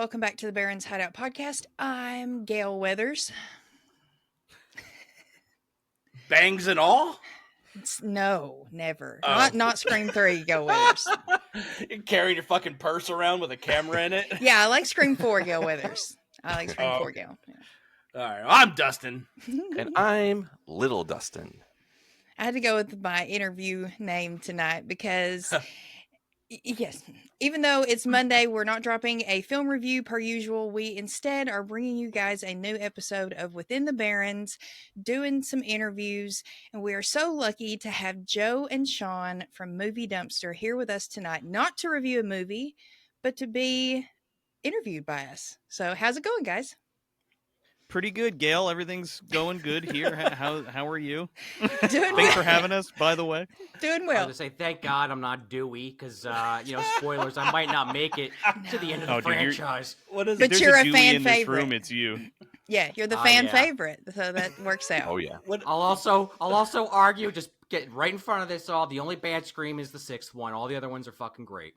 welcome back to the Barrens Hideout Podcast. I'm Gail Weathers. Bangs and all? No, never. Not Scream 3, Gail Weathers. You're carrying your fucking purse around with a camera in it? Yeah, I like Scream 4, Gail Weathers. I like Scream 4, Gail. Yeah. All right, I'm Dustin. And I'm Little Dustin. I had to go with my interview name tonight because... Yes, even though it's Monday, we're not dropping a film review per usual. We instead are bringing you guys a new episode of Within the Barrens, doing some interviews, and we are so lucky to have Joe and Sean from Movie Dumpster here with us tonight, not to review a movie, but to be interviewed by us. So how's it going, guys? Pretty good, Gail. Everything's going good here. How are you? Doing Thanks for having us, by the way. Doing I well. was gonna say, thank God I'm not Dewey, because spoilers, I might not make it to the end of the Oh, dude, franchise. What is But it? There's you're a Dewey fan in this favorite. room, it's you. Yeah, you're the Oh, fan yeah. favorite, so that works out. Oh, yeah. What? I'll also argue, just get right in front of this all. The only bad Scream is the sixth one. All the other ones are fucking great.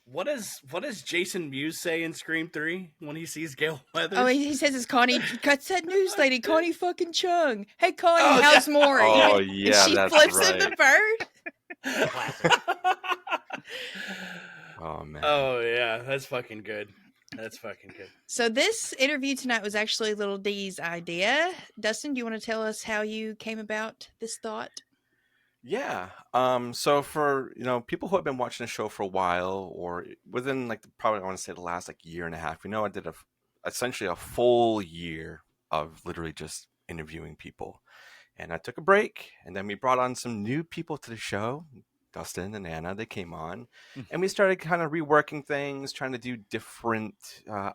What does Jason Mewes say in Scream 3 when he sees Gail Weathers? Oh, he says it's Connie. Cuts that news lady, Connie fucking Chung. Hey, Connie, Oh, how's Maury? Oh, And yeah, she that's flips right. him the bird. Classic. Oh, man. Oh, yeah, that's fucking good. That's fucking good. So this interview tonight was actually Little D's idea. Dustin, do you want to tell us how you came about this thought? Yeah. So for, people who have been watching the show for a while or within probably I want to say the last year and a half, I did essentially a full year of literally just interviewing people. And I took a break and then we brought on some new people to the show. Dustin and Anna, they came on and we started kind of reworking things, trying to do different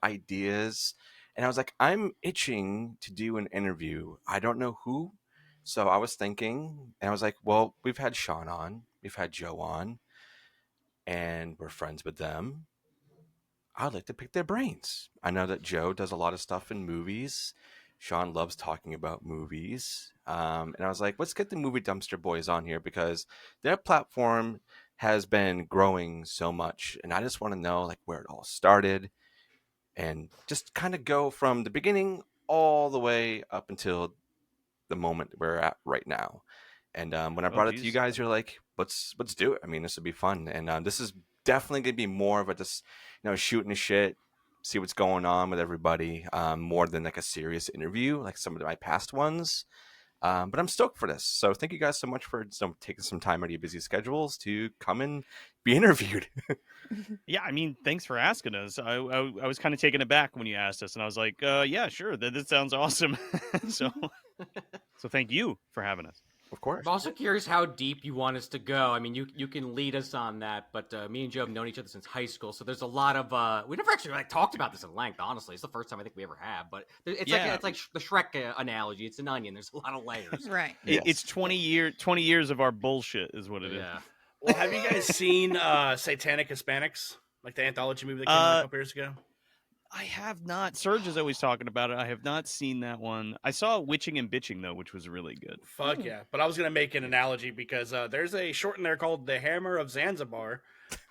ideas. And I was like, I'm itching to do an interview. I don't know who. So I was thinking, and I was like, well, we've had Sean on, we've had Joe on, and we're friends with them. I'd like to pick their brains. I know that Joe does a lot of stuff in movies. Sean loves talking about movies. And I was like, let's get the Movie Dumpster Boys on here because their platform has been growing so much. And I just want to know where it all started and just kind of go from the beginning all the way up until the moment we're at right now. And when I brought it to you guys, you're like, let's do it. I mean, this would be fun. And this is definitely going to be more of a just, shooting the shit, see what's going on with everybody, more than a serious interview like some of my past ones. But I'm stoked for this. So thank you guys so much for taking some time out of your busy schedules to come and be interviewed. Yeah, I mean, thanks for asking us. I was kind of taken aback when you asked us, and I was like, yeah, sure, that sounds awesome. so thank you for having us. Of course. I'm also curious how deep you want us to go. I mean, you can lead us on that, but me and Joe have known each other since high school, so there's a lot of we never actually talked about this at length. Honestly, it's the first time I think we ever have. But it's like the Shrek analogy. It's an onion. There's a lot of layers. Right. Yes. It's 20 years of our bullshit, is what it is. Yeah. Well, have you guys seen Satanic Hispanics? Like the anthology movie that came out a couple years ago? I have not. Serge is always talking about it. I have not seen that one. I saw Witching and Bitching, though, which was really good. Fuck yeah. But I was going to make an analogy because there's a short in there called The Hammer of Zanzibar,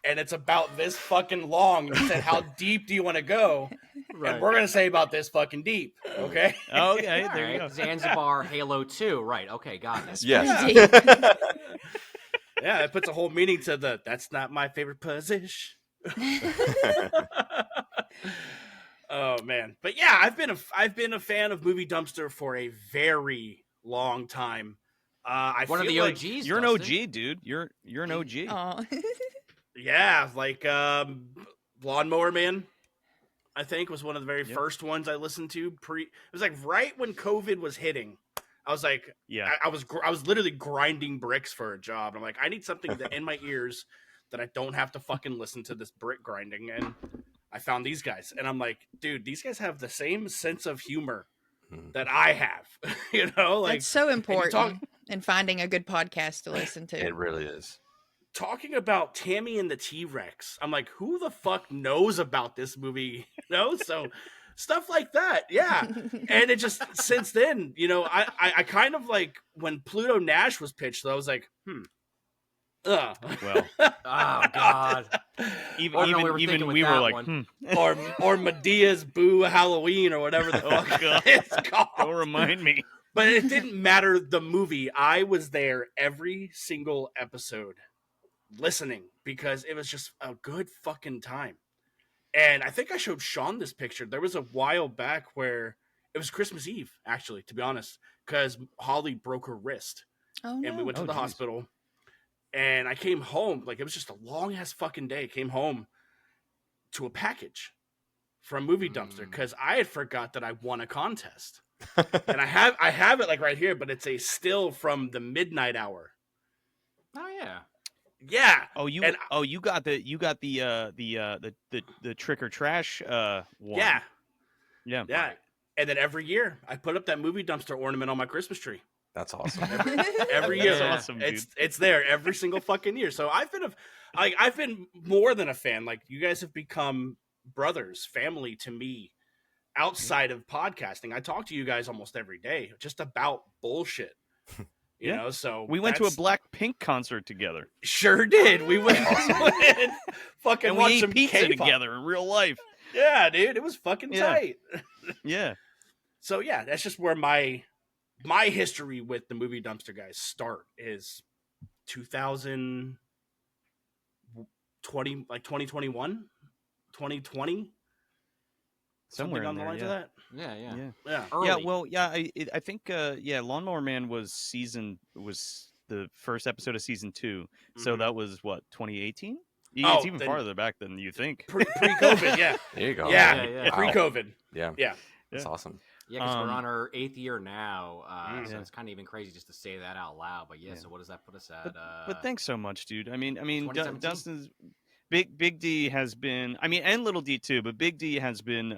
and it's about this fucking long. It said, how deep do you want to go? Right. And we're going to say about this fucking deep, okay? Okay, All there you right. go. Zanzibar, Halo 2. Right. Okay, got it. Yes. Pretty deep. Yeah, it puts a whole meaning to that's not my favorite position. Oh man, but yeah, I've been a fan of Movie Dumpster for a very long time. One of the OGs. You're an Dustin. OG, dude. You're an OG. Aw. Yeah, Lawnmower Man, I think was one of the very first ones I listened to. It was right when COVID was hitting. I was like, Yeah. I was literally grinding bricks for a job. I'm like, I need something that in my ears that I don't have to fucking listen to this brick grinding. And I found these guys, and I'm like, dude, these guys have the same sense of humor that I have. That's so important talk- in finding a good podcast to listen to. It really is. talking about Tammy and the T-Rex. I'm like, who the fuck knows about this movie? So stuff like that. Yeah. And it just, since then, I kind of like when Pluto Nash was pitched, though, I was like, Ugh. Well, Oh God. even I don't know even where we're even thinking with we were that like, one. or Medea's Boo Halloween or whatever the Oh, fuck God. it's don't called. remind me. But it didn't matter the movie. I was there every single episode listening because it was just a good fucking time. And I think I showed Sean this picture. There was a while back where it was Christmas Eve, actually, to be honest, because Holly broke her wrist. Oh And we no. went to Oh, the geez. hospital. And I came home. Like, it was just a long ass fucking day. Came home to a package from Movie Dumpster because I had forgot that I won a contest. And I have it like right here, but it's a still from the midnight hour. Oh yeah. Yeah. Oh, you And got the trick or trash one. yeah. Yeah. Yeah. Right. And then every year I put up that Movie Dumpster ornament on my Christmas tree. That's awesome. Every That's year. awesome, dude. It's there every single fucking year. So I've been more than a fan. Like, you guys have become brothers, family to me outside of podcasting. I talk to you guys almost every day just about bullshit. You Yeah. know, so We went to a that's- Blackpink concert together, Sure did. We went, Awesome. fucking and we watched ate some pizza K-pop. together in real life. Yeah, dude, it was fucking Yeah. tight. Yeah. So yeah, that's just where my history with the Movie Dumpster guys start is 2020, like 2021, 2020, Somewhere something on in the there, lines yeah. of that. Yeah. Yeah. Yeah. Yeah. Early. Yeah, well, yeah, I think Lawnmower Man was the first episode of season 2. So Mhm. that was what, 2018? Oh, It's even then- farther back than you think. Pre-COVID, yeah. There you go. Yeah, yeah. Wow. pre-COVID. Yeah, Yeah. that's Yeah. awesome. Yeah, because we're Um, on our 8th year now, so Yeah. it's kind of even crazy just to say that out loud. But yeah, Yeah. so what does that put us at? But thanks so much, dude. I mean, 2017. Dustin's Big D has been, I mean, and Little D too, but Big D has been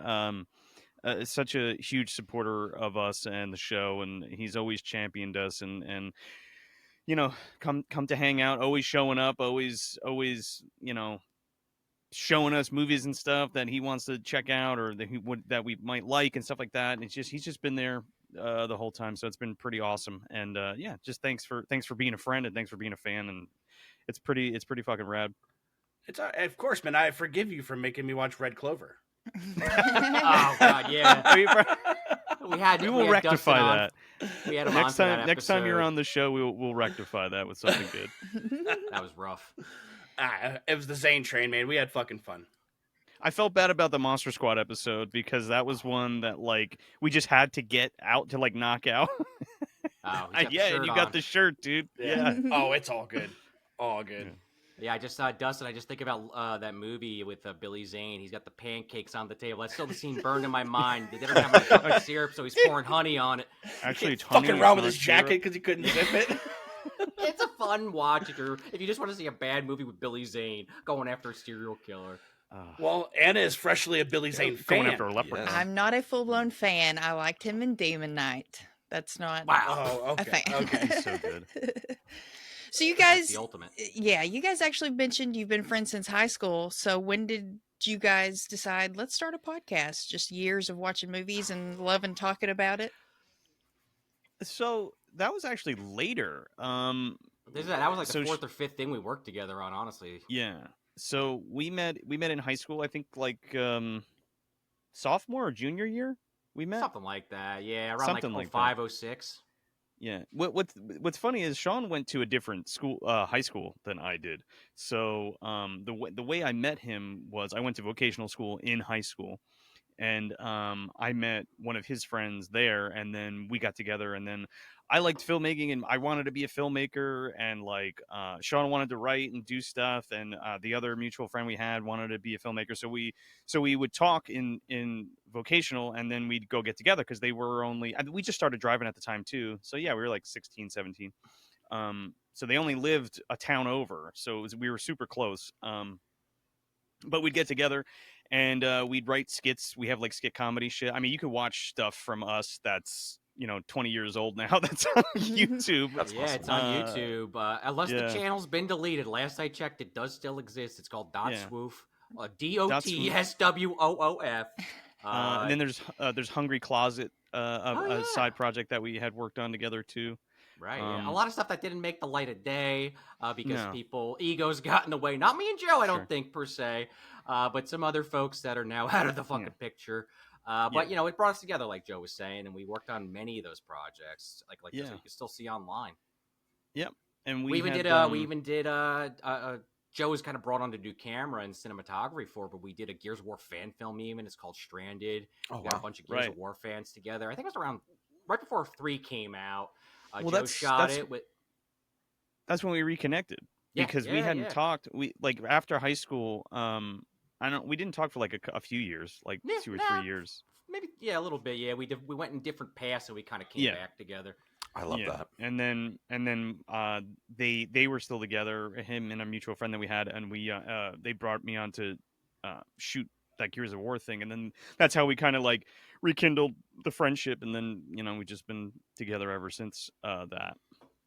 such a huge supporter of us and the show, and he's always championed us and come to hang out, always showing up, always showing us movies and stuff that he wants to check out or that we might like and stuff like that. And he's just been there the whole time, so it's been pretty awesome. And yeah, just thanks for being a friend and thanks for being a fan, and it's pretty fucking rad. It's of course, man. I forgive you for making me watch Red Clover. Oh God, yeah. We will rectify that. We had him Next on for that next time you're episode. on the show, we'll rectify that with something good. That was rough. It was the Zane train, man. We had fucking fun. I felt bad about the Monster Squad episode because that was one that like we just had to get out to like knock out. Oh, he's got the Yeah, shirt and you on. got the shirt, dude. Yeah. Oh, it's all good. All good. Yeah. Yeah, I just saw Dustin. I just think about that movie with Billy Zane. He's got the pancakes on the table. That's still the scene burned in my mind. They didn't have a cup of syrup, so he's pouring honey on it. Actually, it's Fucking honey, around it's with his not syrup. jacket because he couldn't zip it. It's a fun watch if you just want to see a bad movie with Billy Zane going after a serial killer. Well, Anna is freshly a Billy Zane fan. Going after a leprechaun. Yes. I'm not a full blown fan. I liked him in Demon Knight. That's not Wow. Oh, a okay. fan. Okay. He's so good. So you That's guys, the ultimate. yeah, you guys actually mentioned you've been friends since high school. So when did you guys decide let's start a podcast? Just years of watching movies and loving talking about it. So that was actually later. That was like So the 4th or 5th thing we worked together on, honestly. Yeah. So we met in high school. I think like sophomore or junior year. We met. Something like that. Yeah, around Something like like that. 05, 06. Yeah. What's funny is Sean went to a different school, high school than I did. So the way I met him was I went to vocational school in high school, and I met one of his friends there, and then we got together, and then I liked filmmaking, and I wanted to be a filmmaker, and like Sean wanted to write and do stuff, and the other mutual friend we had wanted to be a filmmaker, so we would talk in vocational, and then we'd go get together because they were we just started driving at the time too, so yeah, we were like 16, 17. So they only lived a town over, so we were super close. But we'd get together and we'd write skits. We have like skit comedy shit. I mean, you could watch stuff from us that's 20 years old now. That's on YouTube. That's Yeah, awesome. it's on YouTube. Unless yeah. the channel's been deleted. Last I checked, it does still exist. It's called Dot Yeah. Swoof. DOTSWOOF. And then there's Hungry Closet, Oh, a yeah. side project that we had worked on together too. Right. Yeah. A lot of stuff that didn't make the light of day because No. egos got in the way. Not me and Joe, I don't Sure. think per se, but some other folks that are now out of the fucking picture. But Yeah. it brought us together, like Joe was saying, and we worked on many of those projects, like you said, you can still see online. Yep. And we even did Joe was kind of brought on to do camera and cinematography for, but we did a Gears of War fan film even. It's called Stranded. Oh, We got wow. a bunch of Gears of War fans together. I think it was around right before 3 came out. Well, Joe shot it with. That's when we reconnected because we hadn't talked. We like after high school. We didn't talk for like a few years, like 2 or 3 years. Maybe a little bit. Yeah, we went in different paths and we kind of came back together. I love that. And then they were still together, him and a mutual friend that we had, and they brought me on to shoot that Gears of War thing, and then that's how we kind of like rekindled the friendship, and then we've just been together ever since that.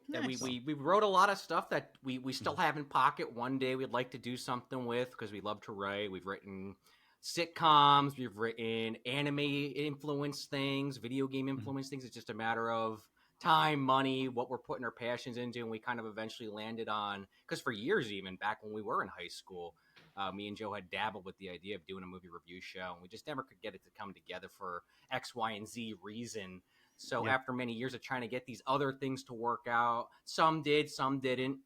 Nice. And we wrote a lot of stuff that we still have in pocket. One day we'd like to do something with because we love to write. We've written sitcoms, we've written anime influenced things, video game influenced things. It's just a matter of time, money, what we're putting our passions into, and we kind of eventually landed on, because for years, even back when we were in high school, me and Joe had dabbled with the idea of doing a movie review show, and we just never could get it to come together for X, Y, and Z reason. So after many years of trying to get these other things to work out, some did, some didn't.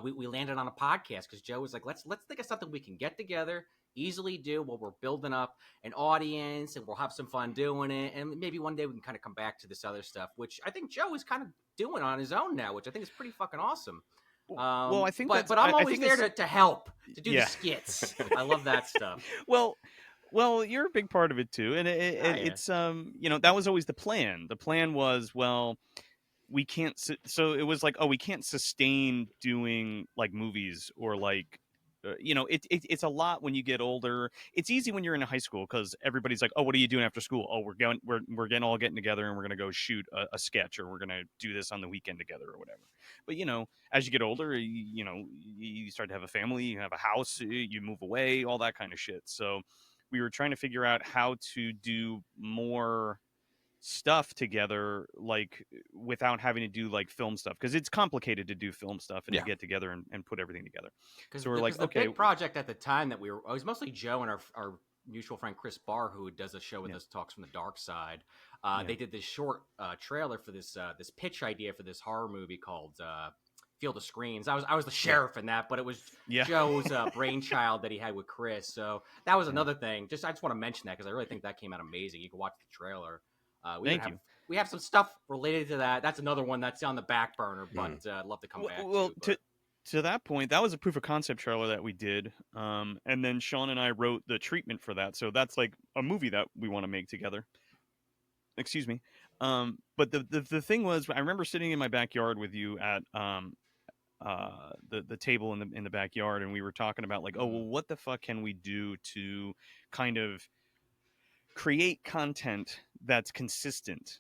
We landed on a podcast because Joe was like, let's think of something we can get together, easily do while we're building up an audience, and we'll have some fun doing it. And maybe one day we can kind of come back to this other stuff, which I think Joe is kind of doing on his own now, which I think is pretty fucking awesome. Well, I think, but I'm always there to help, to do the skits. I love that stuff. Well, you're a big part of it too, and it's that was always the plan. The plan was, well, we can't. So it was like, oh, we can't sustain doing like movies or like, it's a lot when you get older. It's easy when you're in high school because everybody's like, oh, what are you doing after school? Oh, we're getting together and we're gonna go shoot a sketch, or we're gonna do this on the weekend together or whatever. But as you get older, you start to have a family, you have a house, you move away, all that kind of shit. So we were trying to figure out how to do more stuff together, like without having to do like film stuff, because it's complicated to do film stuff and to get together and put everything together. So we're like, the big project at the time that it was mostly Joe and our mutual friend Chris Barr, who does a show with us, Talks from the Dark Side. They did this short trailer for this pitch idea for this horror movie called Field of Screens. I was the sheriff in that, but it was Joe's brainchild that he had with Chris. So that was another thing. I just want to mention that because I really think that came out amazing. You can watch the trailer. We have some stuff related to that. That's another one that's on the back burner, but I'd love to come back to that point. That was a proof of concept trailer that we did, and then Sean and I wrote the treatment for that. So that's like a movie that we want to make together. Excuse me. But the thing was, I remember sitting in my backyard with you at the table in the backyard, and we were talking about like, oh, well, what the fuck can we do to kind of create content that's consistent,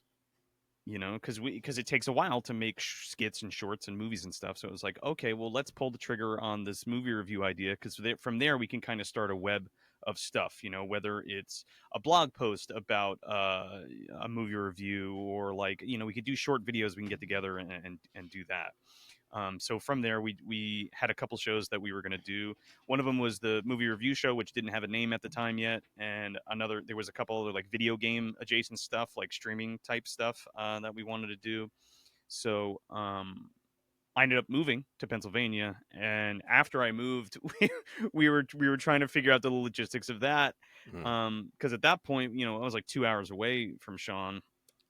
because it takes a while to make skits and shorts and movies and stuff. So it was like, okay, well, let's pull the trigger on this movie review idea, because from there we can kind of start a web of stuff, whether it's a blog post about a movie review, or like, we could do short videos, we can get together and do that. So from there, we had a couple shows that we were going to do. One of them was the movie review show, which didn't have a name at the time yet. And there was a couple other like video game adjacent stuff, like streaming type stuff that we wanted to do. So I ended up moving to Pennsylvania. And after I moved, we were trying to figure out the logistics of that. Because at that point, I was like 2 hours away from Sean.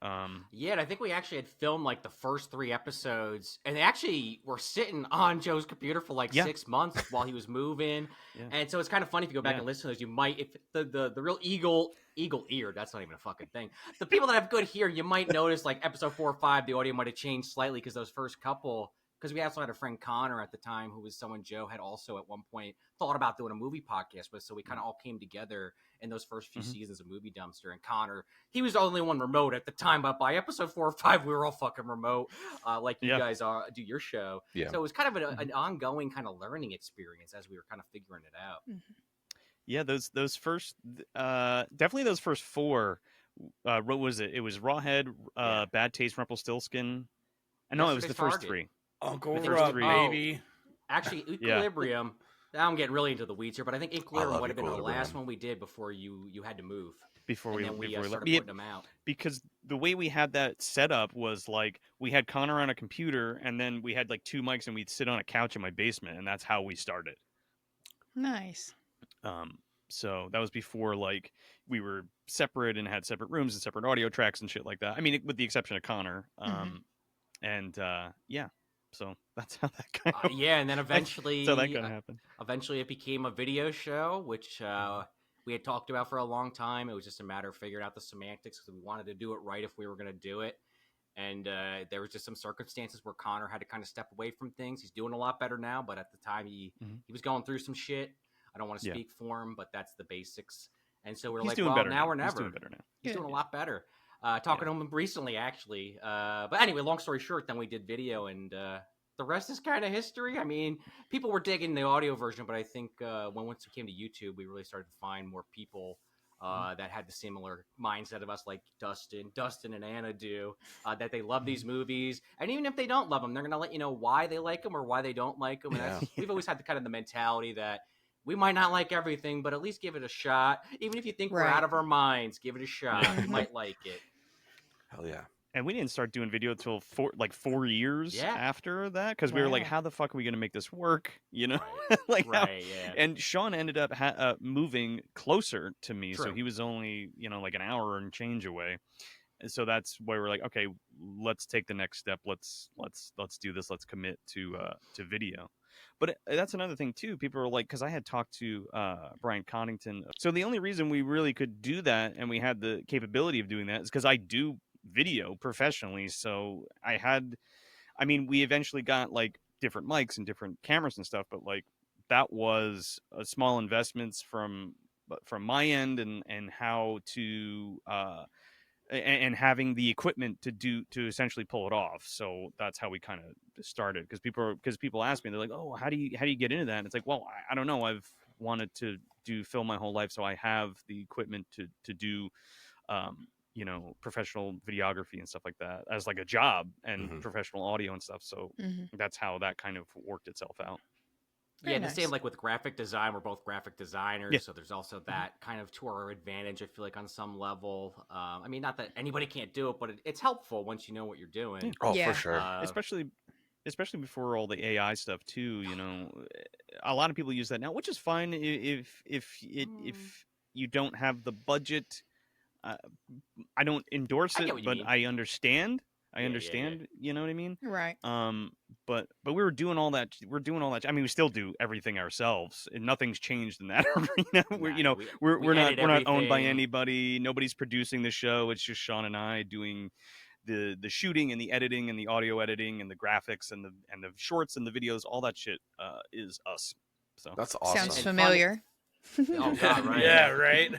And I think we actually had filmed like the first 3 episodes, and they actually were sitting on Joe's computer for like 6 months while he was moving. And so it's kind of funny if you go back and listen to those. You might, if the real eagle ear, that's not even a fucking thing. The people that have good hearing, you might notice like episode 4 or 5, the audio might have changed slightly because those first couple. Because we also had a friend Connor at the time who was someone Joe had also at one point thought about doing a movie podcast with. So we kind of all came together in those first few seasons of Movie Dumpster. And Connor, he was the only one remote at the time, but by episode 4 or 5, we were all fucking remote, like you guys do your show. So it was kind of an ongoing kind of learning experience as we were kind of figuring it out. Yeah, those first, definitely those first 4. What was it? It was Rawhead, Bad Taste, Rumpelstiltskin. I know it was the Yesterday's first Target. 3. Uncle The first Rupp, 3. baby. Actually, Yeah. Equilibrium. Now I'm getting really into the weeds here, but I think Equilibrium love would have been the last Equilibrium. one we did before you had to move, Before and we then we before we started left. putting them out. Because the way we had that set up was like we had Connor on a computer, and then we had like 2 mics, and we'd sit on a couch in my basement, and that's how we started. Nice. So that was before like we were separate and had separate rooms and separate audio tracks and shit like that. I mean, with the exception of Connor. And yeah, so that's how that kind of Yeah, and then eventually, so that kind of happened. Eventually, it became a video show, which we had talked about for a long time. It was just a matter of figuring out the semantics because we wanted to do it right if we were going to do it. And there was just some circumstances where Connor had to kind of step away from things. He's doing a lot better now, but at the time he was going through some shit. I don't want to speak for him, but that's the basics. And so we're He's like, doing well, better now now. or never. He's doing better now. He's doing a lot better. Talking to him recently, actually. But anyway, long story short, then we did video, and the rest is kind of history. I mean, people were digging the audio version, but I think once it came to YouTube, we really started to find more people that had the similar mindset of us, like Dustin and Anna do, that they love these movies. And even if they don't love them, they're going to let you know why they like them or why they don't like them. And we've always had the kind of the mentality that we might not like everything, but at least give it a shot. Even if you think we're out of our minds, give it a shot. You might like it. Hell yeah. And we didn't start doing video until 4 years after that, because we were like, how the fuck are we going to make this work? You know? And Sean ended up moving closer to me. So he was only, like an hour and change away. And so that's why we're like, okay, let's take the next step. Let's do this. Let's commit to video. But that's another thing too. People are like, because I had talked to Brian Connington. So the only reason we really could do that and we had the capability of doing that is because I do video professionally. So we eventually got like different mics and different cameras and stuff, but like that was a small investments from my end and how to and having the equipment to essentially pull it off. So that's how we kind of started, because people ask me, they're like, oh, how do you get into that? And it's like, well, I don't know. I've wanted to do film my whole life, so I have the equipment to do professional videography and stuff like that as like a job, and professional audio and stuff. So that's how that kind of worked itself out. Very nice. The same like with graphic design. We're both graphic designers, so there's also that kind of to our advantage, I feel like, on some level. I mean, not that anybody can't do it, but it's helpful once you know what you're doing. Oh, for sure. Especially before all the AI stuff too. A lot of people use that now, which is fine if you don't have the budget. I don't endorse it, but I understand. I understand. You know what I mean? Right. But we were doing all that. We're doing all that. I mean, we still do everything ourselves, and nothing's changed in that arena. We're not owned by anybody. Nobody's producing the show. It's just Sean and I doing the shooting and the editing and the audio editing and the graphics and the shorts and the videos. All that shit is us. So that's awesome. Sounds familiar. Oh God, right? Yeah, right.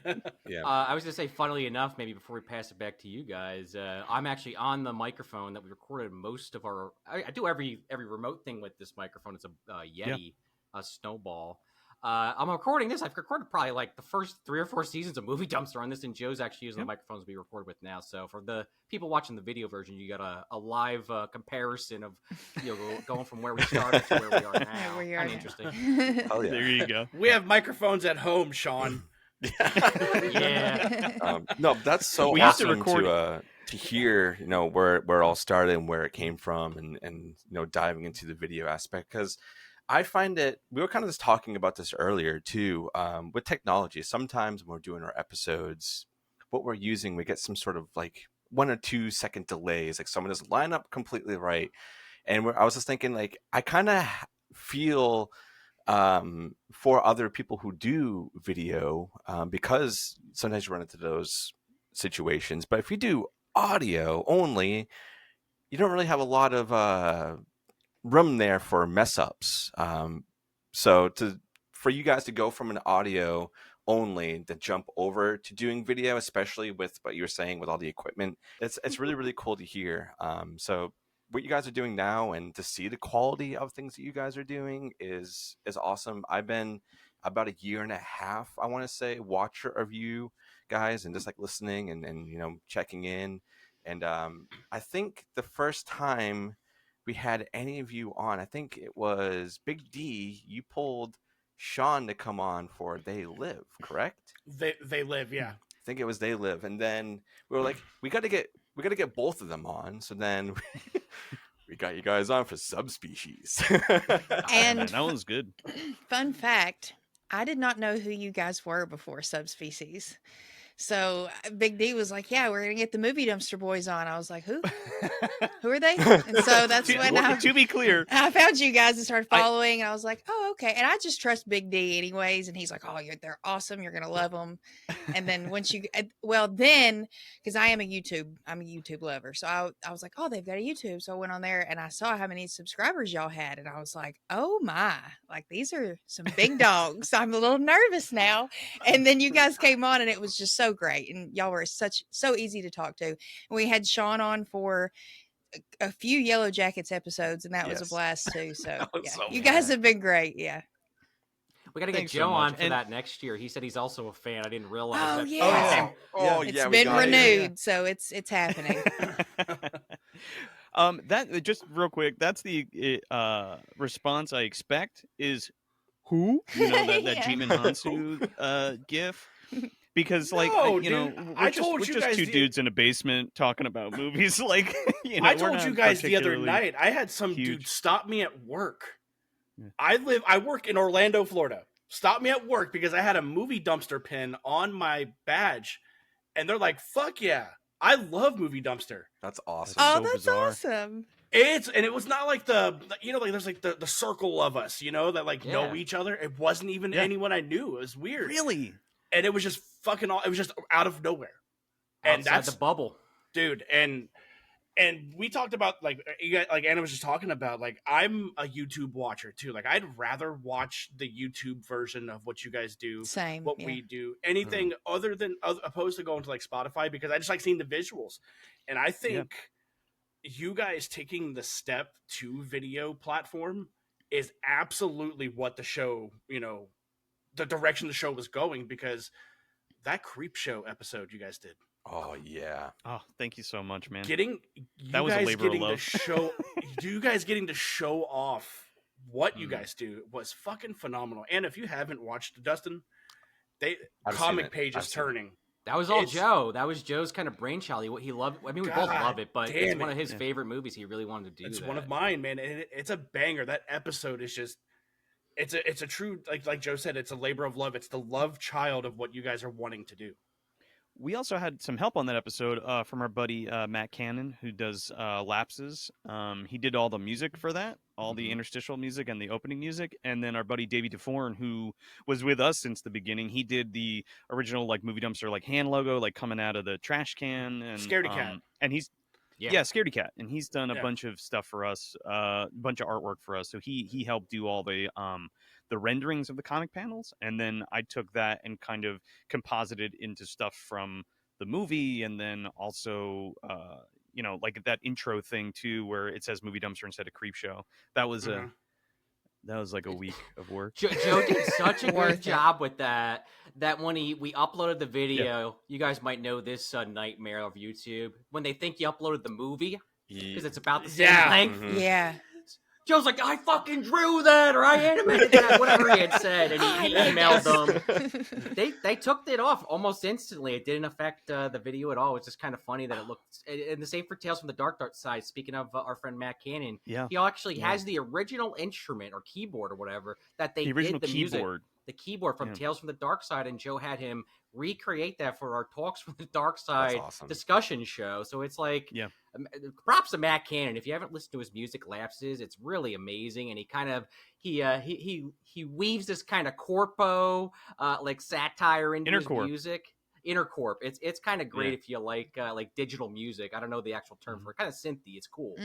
Yeah. I was gonna say, funnily enough, maybe before we pass it back to you guys, I'm actually on the microphone that we recorded most of our. I do every remote thing with this microphone. It's a Yeti, a Snowball. I'm recording this. I've recorded probably like the first 3 or 4 seasons of Movie Dumpster on this, and Joe's actually using the microphones we record with now. So for the people watching the video version, you got a live comparison of going from where we started to where we are now. Kind of interesting. Oh yeah. There you go. We have microphones at home, Sean. No, that's so awesome to hear, where it all started and where it came from, and diving into the video aspect, because I find it, we were kind of just talking about this earlier too, with technology. Sometimes when we're doing our episodes, what we're using, we get some sort of like 1 or 2 second delays, like someone doesn't line up completely right. And I was just thinking, like, I kind of feel for other people who do video, because sometimes you run into those situations. But if you do audio only, you don't really have a lot of room there for mess ups. So for you guys to go from an audio only to jump over to doing video, especially with what you were saying with all the equipment, it's really, really cool to hear. So what you guys are doing now and to see the quality of things that you guys are doing is awesome. I've been about 1.5 years, I want to say, watcher of you guys, and just like listening and checking in. And I think the first time we had any of you on. I think it was Big D. You pulled Sean to come on for They Live, correct? They live, yeah. I think it was They Live, and then we were like, we got to get both of them on. So then we got you guys on for Subspecies. And that one's good. fun fact, I did not know who you guys were before Subspecies. So Big D was like, "Yeah, we're gonna get the Movie Dumpster Boys on." I was like, "Who? Who are they?" And so that's when to be clear, I found you guys and started following. And I was like, "Oh, okay." And I just trust Big D anyways. And he's like, "Oh, they're awesome. You're gonna love them." And then once you, then because I'm a YouTube lover, so I was like, "Oh, they've got a YouTube." So I went on there and I saw how many subscribers y'all had, and I was like, "Oh my, like these are some big dogs." I'm a little nervous now. And then you guys came on, and it was just so great, and y'all were so easy to talk to. And we had Sean on for a few Yellow Jackets episodes, and that was a blast too. So yeah, you guys have been great. Yeah, we got to get Joe on for that next year. He said he's also a fan. I didn't realize. Oh that. yeah, it's been renewed, so it's happening. That just real quick. That's the response I expect is who that Jimin Hansu gif. Because like we're just two dudes in a basement talking about movies. Like I told you guys the other night, I had some dude stop me at work. Yeah. I work in Orlando, Florida. Stop me at work because I had a movie dumpster pin on my badge, and they're like, "Fuck yeah, I love Movie Dumpster." That's awesome. Oh, that's awesome. And it was not like like there's like the circle of us, that like know each other. It wasn't even anyone I knew. It was weird. Really? And it was just it was just out of nowhere. And that's the bubble. Dude, and we talked about like you guys, like Anna was just talking about, like I'm a YouTube watcher too. Like I'd rather watch the YouTube version of what you guys do, we do, anything other than opposed to going to like Spotify, because I just like seeing the visuals. And I think you guys taking the step to video platform is absolutely what the show, the direction the show was going, because that Creep Show episode you guys did. Oh yeah. Oh, thank you so much, man. That was a labor of love. You guys getting to show off what you guys do was fucking phenomenal. And if you haven't watched Dustin, comic pages turning. That was all Joe. That was Joe's kind of brainchild. He loved. I mean, we both love it, but it's one of his favorite movies. He really wanted to do. It's one of mine, man. And it's a banger. That episode is just. It's a true, like Joe said, it's a labor of love. It's the love child of what you guys are wanting to do. We also had some help on that episode from our buddy Matt Cannon, who does Lapses. He did all the music for that, all the interstitial music and the opening music. And then our buddy Davey DeForn, who was with us since the beginning, he did the original like Movie Dumpster like hand logo, like coming out of the trash can, and Scaredy Cat. And he's Scaredy Cat, and he's done a bunch of stuff for us, a bunch of artwork for us. So he helped do all the renderings of the comic panels, and then I took that and kind of composited into stuff from the movie, and then also like that intro thing too, where it says Movie Dumpster instead of Creep Show. That was like a week of work. Joe did such a good job with that when we uploaded the video, you guys might know this nightmare of YouTube, when they think you uploaded the movie because it's about the same length. Yeah. Joe's like, I fucking drew that, or I animated that, whatever he had said, and he emailed them. They took it off almost instantly. It didn't affect the video at all. It's just kind of funny that it looked. And the same for Tales from the Dark side. Speaking of our friend Matt Cannon, he actually has the original instrument or keyboard or whatever that they did the music. The keyboard from Tales from the Dark Side, and Joe had him recreate that for our Talks from the Dark Side discussion show. So it's like, props to Matt Cannon. If you haven't listened to his music, Lapses, it's really amazing. And he kind of he weaves this kind of corpo like satire into his music. Intercorp. It's kind of great if you like digital music. I don't know the actual term for it. Kind of synthy. It's cool.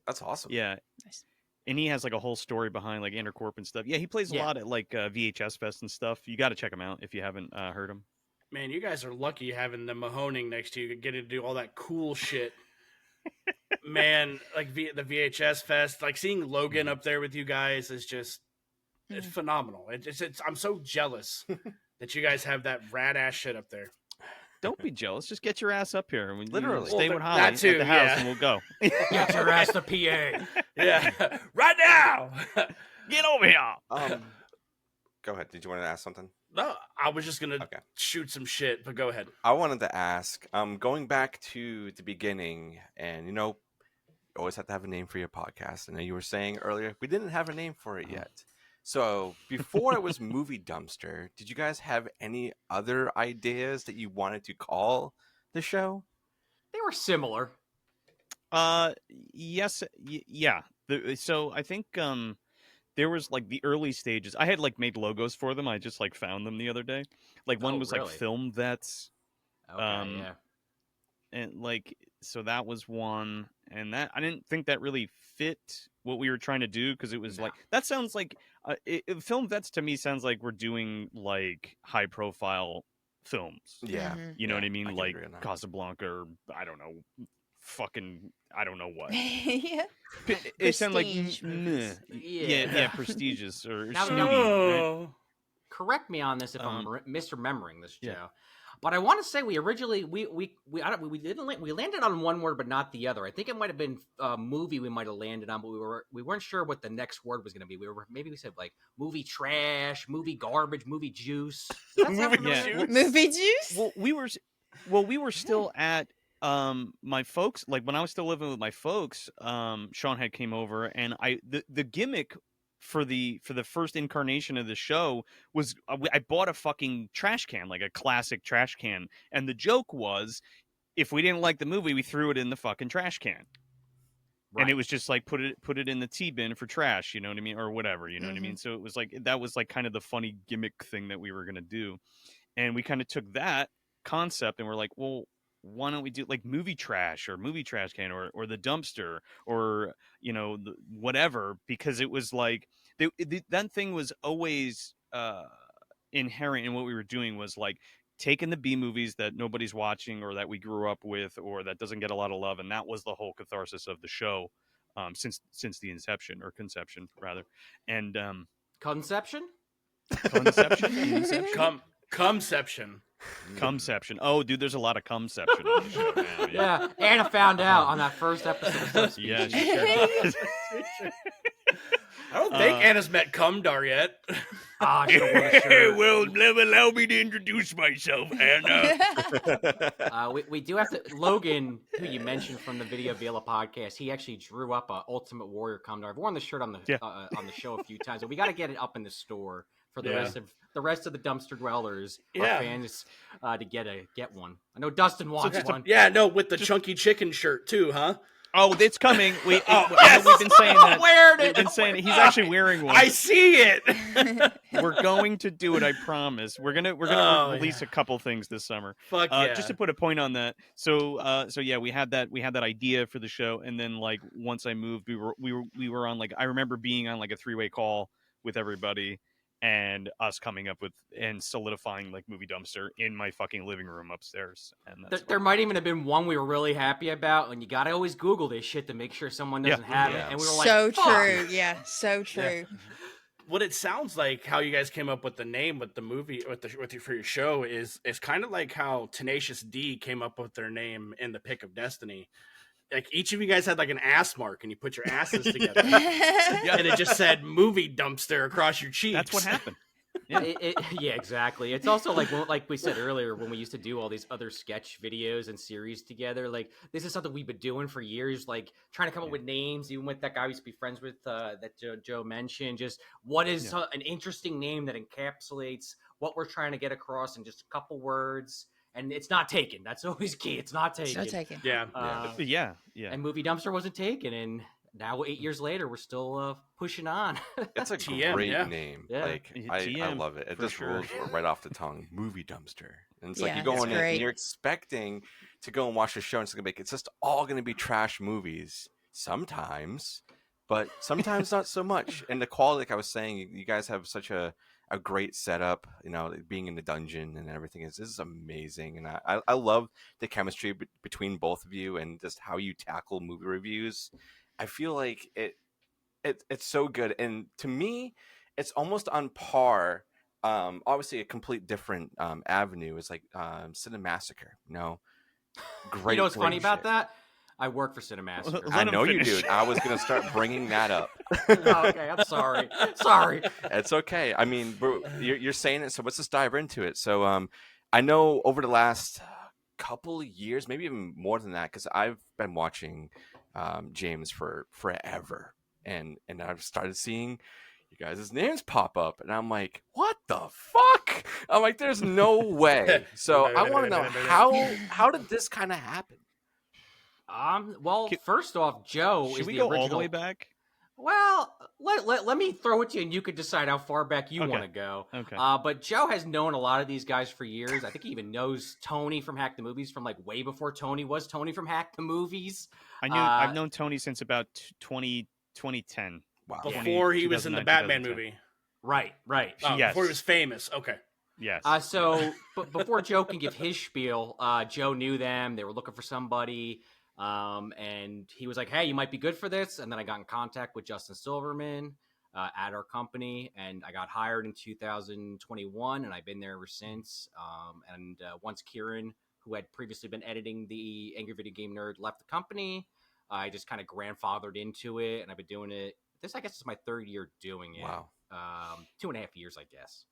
That's awesome. Yeah. Nice. And he has like a whole story behind like Intercorp and stuff. Yeah, he plays a lot at like VHS Fest and stuff. You got to check him out if you haven't heard him. Man, you guys are lucky having the Mahoning next to you, getting to do all that cool shit. Man, like the VHS Fest, like seeing Logan up there with you guys is just it's phenomenal. It's I'm so jealous that you guys have that rad ass shit up there. Don't be jealous. Just get your ass up here. Literally. Stay with Holly at the house and we'll go. Get your ass to PA. Yeah, right now. Get over here. Go ahead. Did you want to ask something? No, I was just gonna Okay. shoot some shit, but go ahead. I wanted to ask, going back to the beginning, and you always have to have a name for your podcast. I know you were saying earlier we didn't have a name for it yet. So before it was Movie Dumpster, did you guys have any other ideas that you wanted to call the show? They were similar. Yes, yeah. So I think there was like the early stages. I had like made logos for them. I just like found them the other day. Like one was really? like Film Vets. Okay, yeah. And like so that was one, and that I didn't think that really fit what we were trying to do, because it was like that sounds like Film Vets to me sounds like we're doing like high profile films. Yeah, You know what I mean? I can Like agree on that. Casablanca, or I don't know, fucking I don't know what. Yeah. It sounded like Prestige movies. yeah, prestigious or Now- snooty, right? Oh. Correct me on this if I'm misremembering this, Joe. yeah. But I want to say we originally we landed on one word but not the other. I think it might have been movie we might have landed on, but we weren't sure what the next word was going to be. We said like movie trash, movie garbage, movie juice. Does that sound Yeah. familiar? Movie juice. Well, we were still at my folks, like when I was still living with my folks. Sean had came over, and the gimmick for the first incarnation of the show was I bought a fucking trash can, like a classic trash can, and the joke was if we didn't like the movie, we threw it in the fucking trash can. Right. And it was just like put it in the tea bin for trash, you know what I mean, or whatever, you know what I mean. So it was like that was like kind of the funny gimmick thing that we were gonna do, and we kind of took that concept and we're like, well, why don't we do like movie trash or movie trash can or the dumpster or whatever, because it was like that thing was always inherent in what we were doing, was like taking the B movies that nobody's watching or that we grew up with or that doesn't get a lot of love, and that was the whole catharsis of the show since the inception, or conception rather. And Conception? Cumception. Cumception. Oh, dude, there's a lot of cumception on the show now. Yeah, Anna found out on that first episode of Subspecies. Yeah, she sure does. I don't think Anna's met Cumdar yet. Ah, she wore a shirt. Well, allow me to introduce myself, Anna. We do have to. Logan, who you mentioned from the Video Villa podcast, he actually drew up a Ultimate Warrior Cumdar. I've worn the shirt on the show a few times, but we got to get it up in the store for the rest of the dumpster dwellers, our fans, to get one. I know Dustin wants one. Yeah, no, with the chunky chicken shirt too, huh? Oh, it's coming. We've been saying that. We've been saying he's actually wearing one. I see it. We're going to do it. I promise. We're gonna release a couple things this summer. Fuck yeah. Just to put a point on that. So yeah, we had that idea for the show, and then like once I moved, we were on like, I remember being on like a 3-way call with everybody, and us coming up with and solidifying like Movie Dumpster in my fucking living room upstairs. And there might even have been one we were really happy about, and you gotta always Google this shit to make sure someone doesn't have it. And we were like, so fuck. true. Yeah, so true. Yeah. What it sounds like, how you guys came up with the name with the movie for your show is kind of like how Tenacious D came up with their name in The Pick of Destiny. Like each of you guys had like an ass mark, and you put your asses together, and it just said "Movie Dumpster" across your cheeks. That's what happened. Yeah. Yeah, exactly. It's also like we said earlier, when we used to do all these other sketch videos and series together, like this is something we've been doing for years, like trying to come up with names, even with that guy we used to be friends with that Joe mentioned. Just what is an interesting name that encapsulates what we're trying to get across in just a couple words. And it's not taken. That's always key. It's not taken. Not taken. Yeah. And Movie Dumpster wasn't taken, and now 8 years later, we're still pushing on. It's a TM, great yeah. name. Yeah. Like TM, I love it. It just sure. rolls right off the tongue. Movie Dumpster, and it's like Yeah, you go it's in and great. you're expecting to go and watch the show, and it's just all going to be trash movies sometimes, but sometimes not so much. And the quality, like I was saying, you guys have such a great setup, being in the dungeon and everything this is amazing. And I love the chemistry between both of you and just how you tackle movie reviews. I feel like it's so good. And to me, it's almost on par. Obviously a complete different avenue is like Cinemassacre, great. You know what's funny about shit. that? I work for Cinemassacre. Let I him know you finish. do. I was gonna start bringing that up. Okay, I'm sorry. Sorry. It's okay. I mean, bro, you're saying it, so let's just dive into it. So, I know over the last couple of years, maybe even more than that, because I've been watching James for forever, and I've started seeing you guys' names pop up, and I'm like, what the fuck? I'm like, there's no way. So I want to know how did this kind of happen? Well, first off, Joe Should is we the go original. all the way back? Well, let me throw it to you, and you could decide how far back you Okay. want to go. Okay. But Joe has known a lot of these guys for years. I think he even knows Tony from Hack the Movies from like way before Tony was Tony from Hack the Movies. I've known Tony since about 2010. Wow. Before he was in the 2009, Batman 2010. movie. Right. Oh, Yes. before he was famous. Okay. Yes. But before Joe can give his spiel, Joe knew them. They were looking for somebody. And he was like, hey, you might be good for this. And then I got in contact with Justin Silverman at our company, and I got hired in 2021, and I've been there ever since. Once Kieran, who had previously been editing the Angry Video Game Nerd, left the company, I just kind of grandfathered into it, and I've been doing it. This, I guess, is my third year doing it. Wow. 2.5 years, I guess.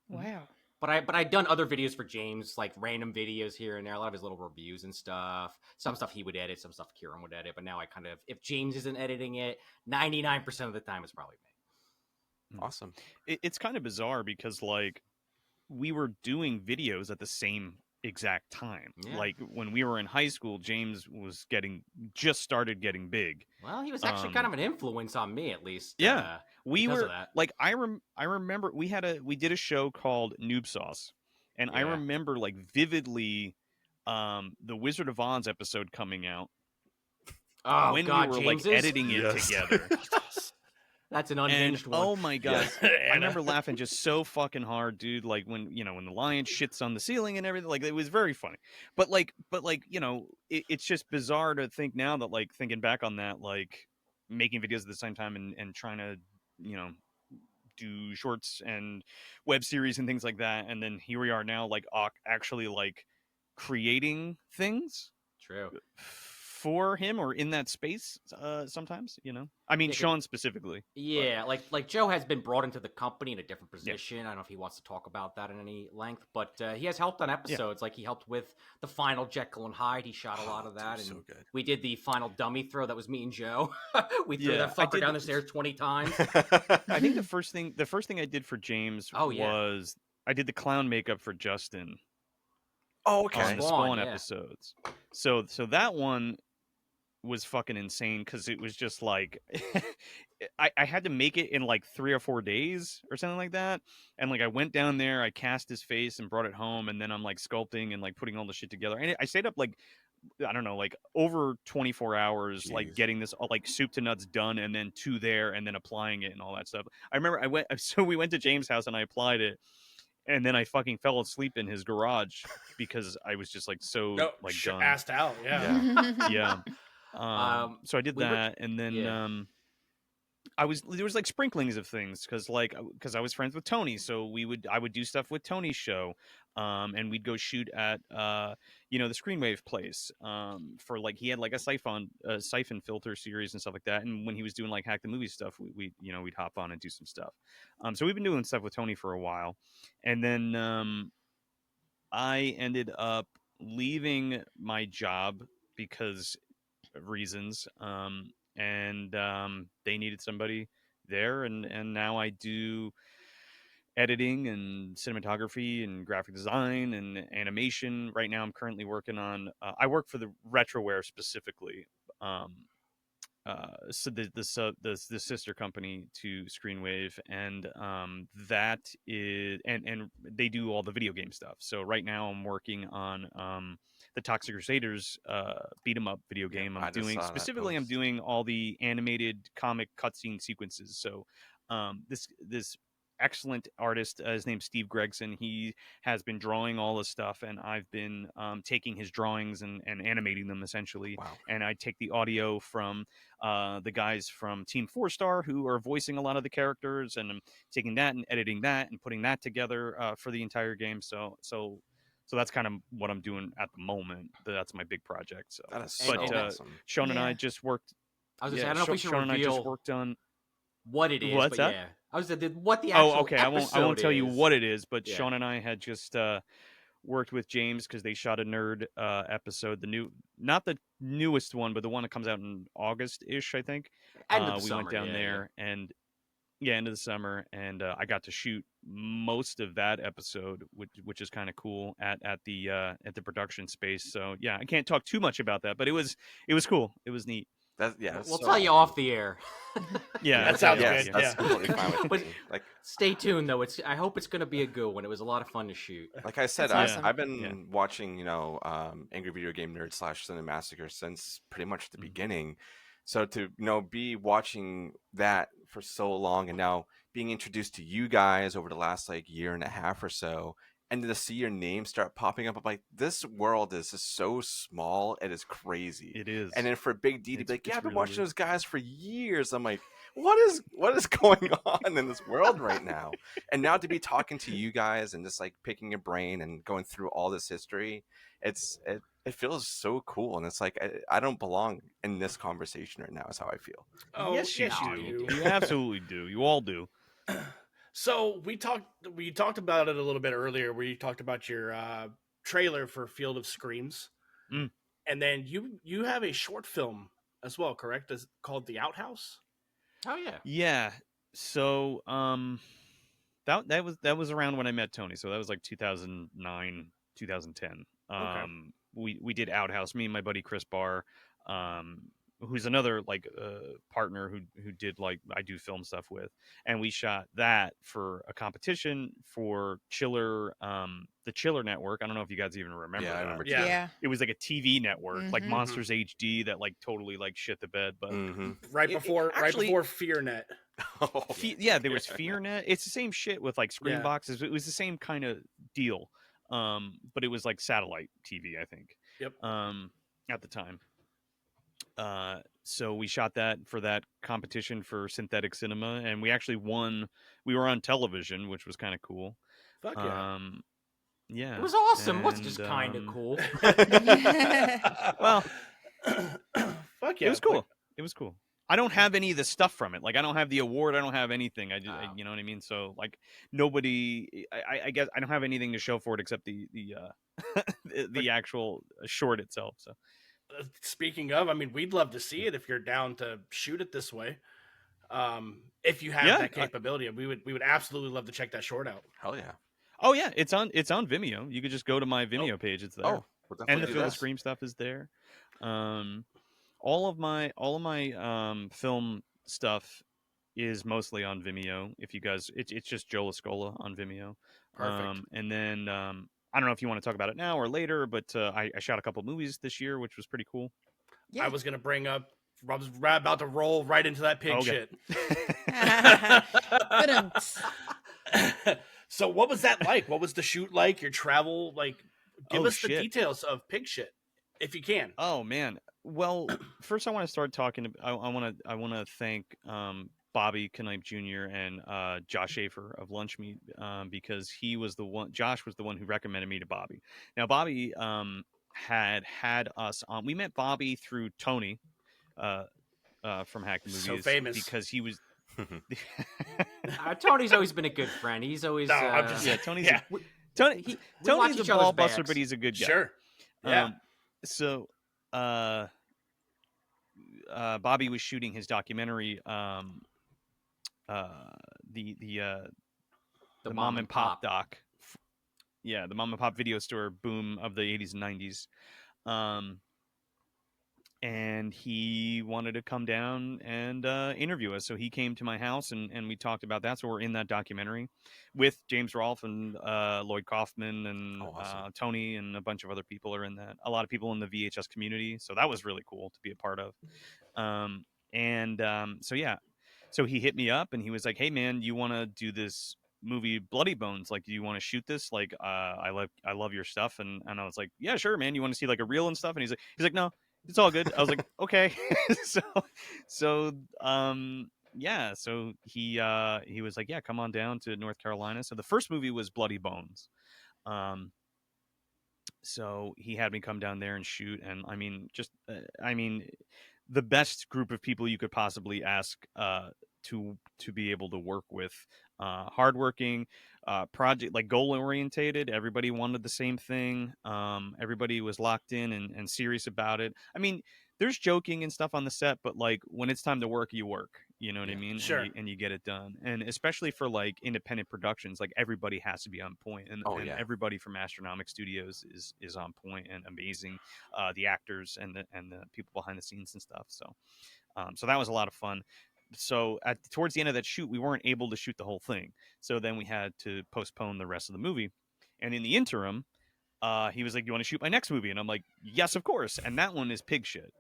Wow. But I'd done other videos for James, like random videos here and there, a lot of his little reviews and stuff. Some stuff he would edit, some stuff Kieran would edit. But now I kind of, if James isn't editing it, 99% of the time it's probably me. Awesome. It's kind of bizarre because like we were doing videos at the same exact time. Yeah. Like when we were in high school, James was just started getting big. Well, he was actually kind of an influence on me, at least. Yeah. We because were of that. like I remember we did a show called Noob Sauce, and I Yeah. remember like vividly the Wizard of Oz episode coming out Oh, when God, we were James's? like editing it Yes. together. That's an And unhinged one. oh my god, Yeah. I remember laughing just so fucking hard, dude. Like when the lion shits on the ceiling and everything. Like it was very funny. But it's just bizarre to think now that like thinking back on that, like making videos at the same time and trying to do shorts and web series and things like that, and then here we are now, like actually like creating things True. for him or in that space. Sometimes, I mean, Yeah, Sean specifically. Yeah, like Joe has been brought into the company in a different position. I don't know if he wants to talk about that in any length, but he has helped on episodes. Like he helped with the final Jekyll and Hyde. He shot a lot of that, and so good. we did the final dummy throw. That was me and Joe. We threw Yeah, that I fucker did down the- the stairs 20 times. I think the first thing I did for James Oh, yeah. was I did the clown makeup for Justin Oh, on okay. the Spawn, Spawn yeah. episodes. So that one was fucking insane because it was just like I had to make it in like 3 or 4 days or something like that, and like I went down there, I cast his face and brought it home, and then I'm like sculpting and like putting all the shit together, and I stayed up like I don't know, like over 24 hours, like Jeez. getting this all like soup to nuts done, and then to there, and then applying it and all that stuff. I remember we went to James' house and I applied it, and then I fucking fell asleep in his garage because I was just like so No, like shit, done. assed out. Yeah. Yeah. So I did we were- that, and then yeah. there was like sprinklings of things because I was friends with Tony, so I would do stuff with Tony's show, and we'd go shoot at the Screenwave place for like he had like a siphon filter series and stuff like that, and when he was doing like Hack the Movie stuff, we'd hop on and do some stuff. So we've been doing stuff with Tony for a while, and then I ended up leaving my job because of reasons, and they needed somebody there, and now I do editing and cinematography and graphic design and animation. Right now I'm currently working on I work for the Retroware specifically, so the sister company to Screenwave, and that is and they do all the video game stuff. So right now I'm working on the Toxic Crusaders beat 'em up video game. I just saw that I'm post. doing all the animated comic cutscene sequences. So this excellent artist, his name's Steve Gregson, he has been drawing all this stuff, and I've been taking his drawings and animating them essentially. Wow. And I take the audio from the guys from Team 4 Star who are voicing a lot of the characters, and I'm taking that and editing that and putting that together for the entire game. So So that's kind of what I'm doing at the moment. That's my big project. So, That is But, so awesome. Sean and I Yeah. just worked. I was gonna say, I don't know if we should Sean and I just reveal worked on. what it is, What's but that? yeah, I was what the Oh, actual okay. I won't tell you is. what it is, but Yeah. Sean and I had just worked with James because they shot a nerd episode. Not the newest one, but the one that comes out in August-ish, I think. End of the we summer, went down there and end of the summer, and I got to shoot most of that episode, which is kind of cool at the production space. So yeah, I can't talk too much about that, but it was cool. It was neat. That's We'll so tell you awesome. off the air. Yeah, That sounds Yes, good. that's Yeah. completely fine with But me. Like stay tuned, though. I hope it's going to be a good one. It was a lot of fun to shoot. like I said, That's I've, awesome. I've been watching, Angry Video Game Nerd / Cinemassacre since pretty much the beginning. So to be watching that for so long, and now being introduced to you guys over the last like year and a half or so, and to see your name start popping up, I'm like, this world is just so small. It is crazy. It is. And then for Big D to It's- be like, yeah, it's I've been really watching weird. those guys for years. I'm like, what is going on in this world right now? And now to be talking to you guys and just like picking your brain and going through all this history, it feels so cool. And it's like I don't belong in this conversation right now. Is how I feel. Oh, yes, you no, do. you You absolutely do. You all do. So we talked about it a little bit earlier, where you talked about your trailer for Field of Screams, Mm. and then you have a short film as well, correct? Is called The Outhouse. Oh yeah. Yeah. So that was around when I met Tony. So that was like 2009, 2010. Okay. We did Outhouse, me and my buddy Chris Barr, who's another like partner who did like I do film stuff with, and we shot that for a competition for Chiller, the Chiller Network. I don't know if you guys even remember Yeah, I that. remember. Yeah. Yeah. It was like a TV network, like Mhm. Monsters HD, that like totally like shit the bed. But Mm-hmm. Right before actually- FearNet. yeah, there was FearNet. It's the same shit with like screen Yeah. boxes. It was the same kind of deal, but it was like satellite TV, I think. Yep. At the time. So we shot that for that competition for synthetic cinema, and we actually won. We were on television, which was kind of cool. Fuck yeah. Yeah, It was awesome. What's just and, kind of cool. Well, Fuck yeah. it was cool. It was cool. I don't have any of the stuff from it. Like I don't have the award. I don't have anything. You know what I mean. So like nobody. I guess I don't have anything to show for it except the the actual short itself. So Speaking of, I mean, we'd love to see it if you're down to shoot it this way. If you have that capability, we would absolutely love to check that short out. Hell yeah. oh yeah, it's on Vimeo. You could just go to my Vimeo page. It's there. Oh, we'll And definitely the do Film that. Scream stuff is there. All of my film stuff is mostly on Vimeo. If you guys, it's just Joe Lascola on Vimeo. Perfect. And then I don't know if you want to talk about it now or later, but I shot a couple movies this year, which was pretty cool. I was gonna bring up. I was about to roll right into that pig Okay. shit. So, what was that like? What was the shoot like? Your travel, like, give Oh, us the shit. details of pig shit, if you can. Oh man. Well, first I want to start talking. I want to thank Bobby Knipe Jr. and Josh Schaefer of Lunch Meat because he was the one. Josh was the one who recommended me to Bobby. Now Bobby had us on. We met Bobby through Tony from Hack the Movies. So famous. Because he was. Tony's always been a good friend. He's always. No, I'm just- Yeah, Tony's Yeah. Tony's watch a each other's ball buster, backs. but he's a good guy. Sure. Yeah. So, Bobby was shooting his documentary, the mom and pop doc. Yeah, the mom and pop video store boom of the 80s and 90s. And he wanted to come down and interview us. So he came to my house and we talked about that. So we're in that documentary with James Rolfe and Lloyd Kaufman and awesome. Tony and a bunch of other people are in that. A lot of people in the VHS community. So that was really cool to be a part of. So yeah. So he hit me up and he was like, hey man, you want to do this movie Bloody Bones? Like, do you want to shoot this? Like, I love your stuff. And I was like, yeah, sure, man. You want to see like a reel and stuff? And he's like, no, it's all good. I was like, okay. So he was like, yeah, come on down to North Carolina. So the first movie was Bloody Bones. So he had me come down there and shoot, and I mean, the best group of people you could possibly ask to be able to work with. Hardworking, project like goal orientated. Everybody wanted the same thing. Everybody was locked in and serious about it. I mean, there's joking and stuff on the set, but like when it's time to work, you work. You know what I mean? Sure. And you get it done. And especially for like independent productions, like everybody has to be on point, and everybody from Astronomic Studios is on point and amazing. The actors and the people behind the scenes and stuff. So that was a lot of fun. So towards the end of that shoot, we weren't able to shoot the whole thing. So then we had to postpone the rest of the movie. And in the interim, he was like, "You want to shoot my next movie?" And I'm like, "Yes, of course." And that one is pig shit.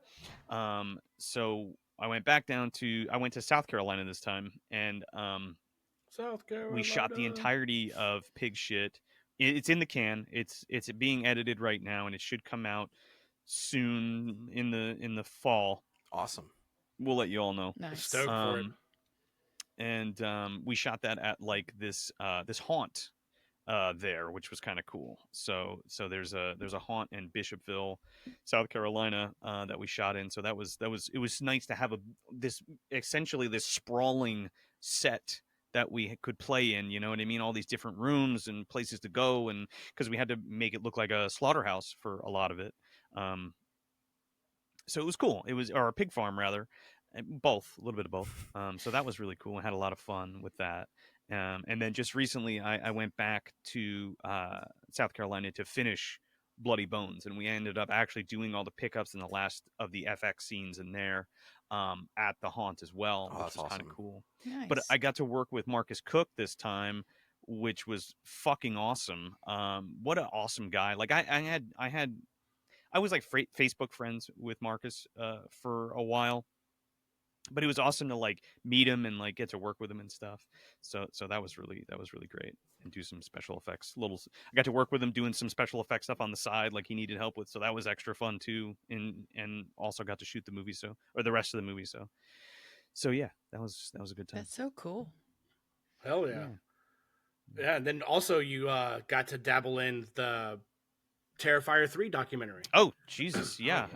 So I went to South Carolina this time, and South Carolina. we shot the entirety of pig shit. It's in the can. It's being edited right now, and it should come out soon in the fall. Awesome. We'll let you all know. Nice. Stoked for it. And we shot that at like this haunt there, which was kind of cool. So there's a haunt in Bishopville, South Carolina, that we shot in. So it was nice to have this sprawling set that we could play in, you know what I mean? All these different rooms and places to go, and because we had to make it look like a slaughterhouse for a lot of it. So it was cool. Or a pig farm rather, a little bit of both. So that was really cool. I had a lot of fun with that. And then just recently, I went back to South Carolina to finish Bloody Bones, and we ended up actually doing all the pickups in the last of the FX scenes in there at the haunt as well, which was kind of cool. Nice. But I got to work with Marcus Cook this time, which was fucking awesome. What an awesome guy! Like I was like Facebook friends with Marcus for a while, but it was awesome to like meet him and like get to work with him and stuff. So that was really great, and do some special effects. I got to work with him doing some special effects stuff on the side, like he needed help with. So that was extra fun too, and also got to shoot the movie or the rest of the movie. So yeah, that was a good time. That's so cool. Hell yeah. Yeah, and then also you got to dabble in the Terrifier 3 documentary. Oh, Jesus, yeah.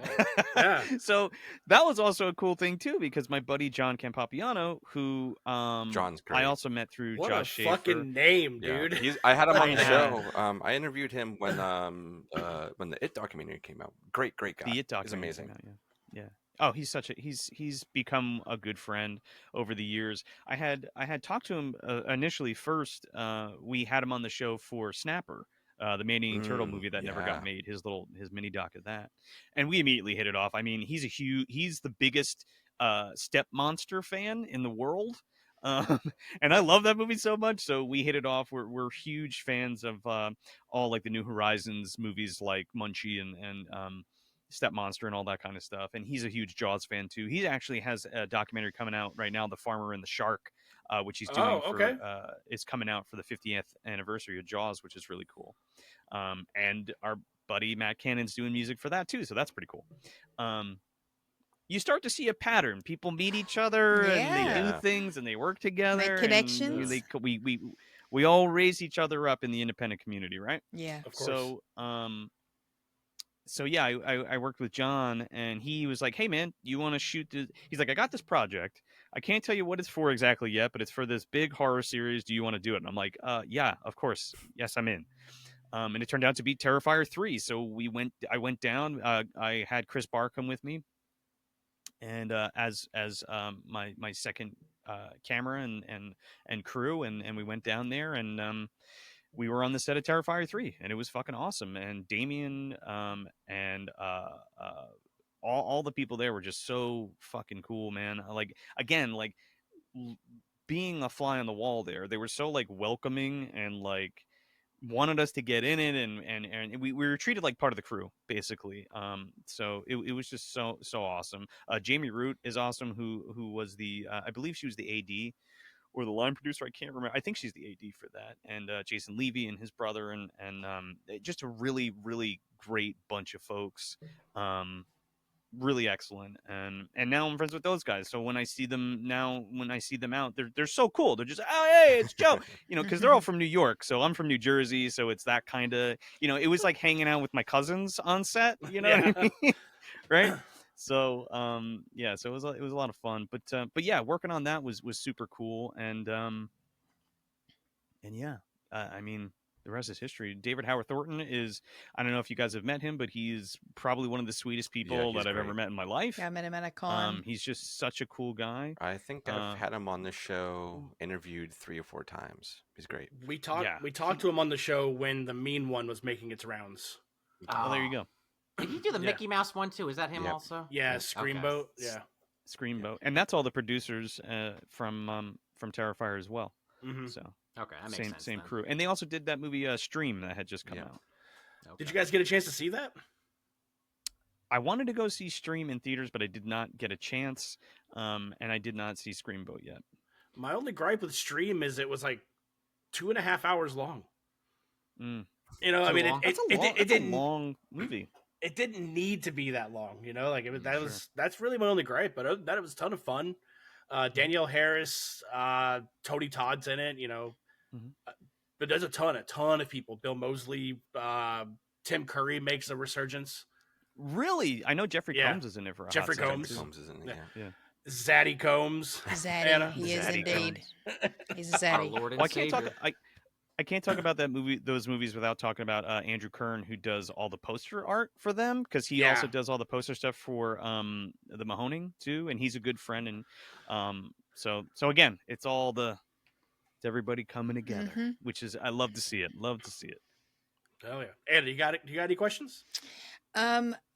Yeah. So that was also a cool thing too, because my buddy John Campopiano, who John's great. I also met through What Josh a Schaefer. fucking name, dude. Yeah. I had him on the show. I interviewed him when the It documentary came out. Great guy. The It documentary is amazing. came out, yeah. Oh, he's become a good friend over the years. I had talked to him initially. First, we had him on the show for Snapper, the man-eating turtle movie that never got made. His mini doc of that, and we immediately hit it off. I mean, he's the biggest Step Monster fan in the world. And I love that movie so much, so we hit it off. We're huge fans of all like the New Horizons movies, like Munchie and Step Monster and all that kind of stuff. And he's a huge Jaws fan too. He actually has a documentary coming out right now, The Farmer and the Shark, which he's doing it's coming out for the 50th anniversary of Jaws, which is really cool. And our buddy Matt Cannon's doing music for that too, so that's pretty cool. You start to see a pattern. People meet each other and they do things and they work together. Make connections. We all raise each other up in the independent community, right? Yeah. Of course. So yeah, I worked with John, and he was like, "Hey man, you want to shoot this?" He's like, "I got this project. I can't tell you what it's for exactly yet, but it's for this big horror series. Do you want to do it?" And I'm like, "Yeah, of course. Yes, I'm in." And it turned out to be Terrifier 3. So I went down. I had Chris Barr come with me, and as my second camera and crew, and we went down there, and we were on the set of Terrifier 3, and it was fucking awesome. And Damien and all the people there were just so fucking cool, man. Like, again, like being a fly on the wall there, they were so like welcoming and like wanted us to get in it, and we were treated like part of the crew, basically. So it was just so awesome. Jamie Root is awesome, who was the I believe she was the AD or the line producer. I can't remember. I think she's the AD for that. And Jason Levy and his brother, and just a really, really great bunch of folks. really excellent. And now I'm friends with those guys. So when I see them out, they're so cool. They're just, oh hey, it's Joe, because they're all from New York. So I'm from New Jersey. So it's that kind of, it was like hanging out with my cousins on set. You know what I mean? Right. So so it was a lot of fun. But yeah, working on that was super cool. And yeah, I mean, the rest is history. David Howard Thornton is, I don't know if you guys have met him, but he's probably one of the sweetest people that I've ever met in my life. Yeah, I met him at a con. He's just such a cool guy. I think I've had him on the show, interviewed 3 or 4 times. He's great. We talked to him on the show when the mean one was making its rounds. Oh, there you go. Did he do the Mickey Mouse one too? Is that him also? Yeah, Screamboat. Okay. Yeah, Screamboat, and that's all the producers from Terrifier as well. Mm-hmm. So okay, that makes sense. Same crew, and they also did that movie Stream that had just come out. Okay. Did you guys get a chance to see that? I wanted to go see Stream in theaters, but I did not get a chance, and I did not see Screamboat yet. My only gripe with Stream is it was like 2.5 hours long. Mm. I mean, it's a long movie. It didn't need to be that long, like that's really my only gripe. But other than that, it was a ton of fun. Danielle Harris, Tony Todd's in it, Mm-hmm. But there's a ton of people. Bill Moseley, Tim Curry makes a resurgence. Really, I know Jeffrey Combs is in it for a Jeffrey hot Combs. second, Combs is in it. Yeah. Zaddy Combs. Zaddy, he is indeed. He's a Zaddy. Lord and Well, I can't talk about those movies without talking about Andrew Kern, who does all the poster art for them, because he also does all the poster stuff for the Mahoning too, and he's a good friend. And so again, it's everybody coming together, which is, I love to see it. Love to see it. Oh yeah, Andy, you got any questions?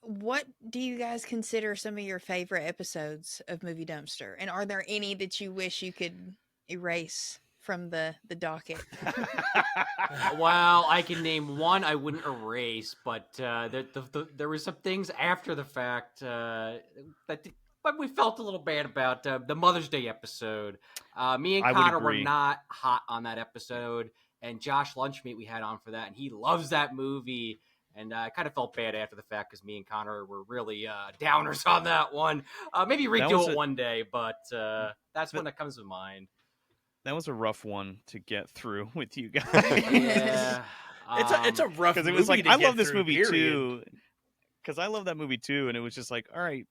What do you guys consider some of your favorite episodes of Movie Dumpster, and are there any that you wish you could erase from the docket? Well, I can name one I wouldn't erase, but there were some things after the fact but we felt a little bad about the Mother's Day episode. Me and Connor were not hot on that episode, and Josh Lunchmeat we had on for that, and he loves that movie. And I kind of felt bad after the fact because me and Connor were really downers on that one. Maybe redo it one day, but that's when it comes to mind. That was a rough one to get through with you guys. Yeah, it's a rough movie. Because it was like, I love this movie period. too. Because I love that movie too, and it was just like, all right,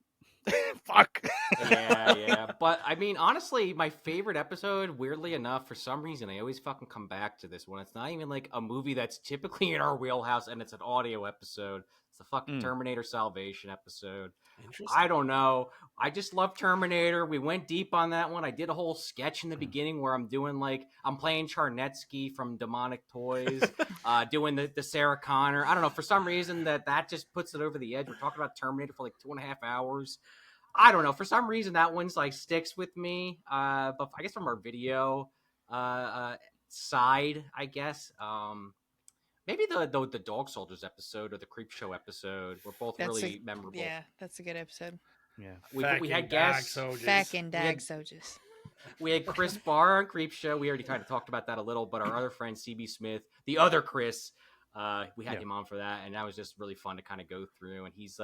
fuck. yeah. But I mean, honestly, my favorite episode, weirdly enough, for some reason, I always fucking come back to this one. It's not even like a movie that's typically in our wheelhouse, and it's an audio episode. It's the fucking Terminator Salvation episode. I don't know. I just love Terminator. We went deep on that one. I did a whole sketch in the beginning where I'm doing I'm playing Charnetsky from Demonic Toys, doing the Sarah Connor. I don't know. For some reason that just puts it over the edge. We're talking about Terminator for like 2.5 hours. I don't know. For some reason that one's sticks with me. But I guess from our video side, I guess. Maybe the Dog Soldiers episode or the Creep Show episode were both really memorable. Yeah, that's a good episode. Yeah, we had guests. Fack and Dag Soldiers. We had Chris Barr on Creep Show. We already kind of talked about that a little, but our other friend CB Smith, the other Chris, we had him on for that, and that was just really fun to kind of go through. And he's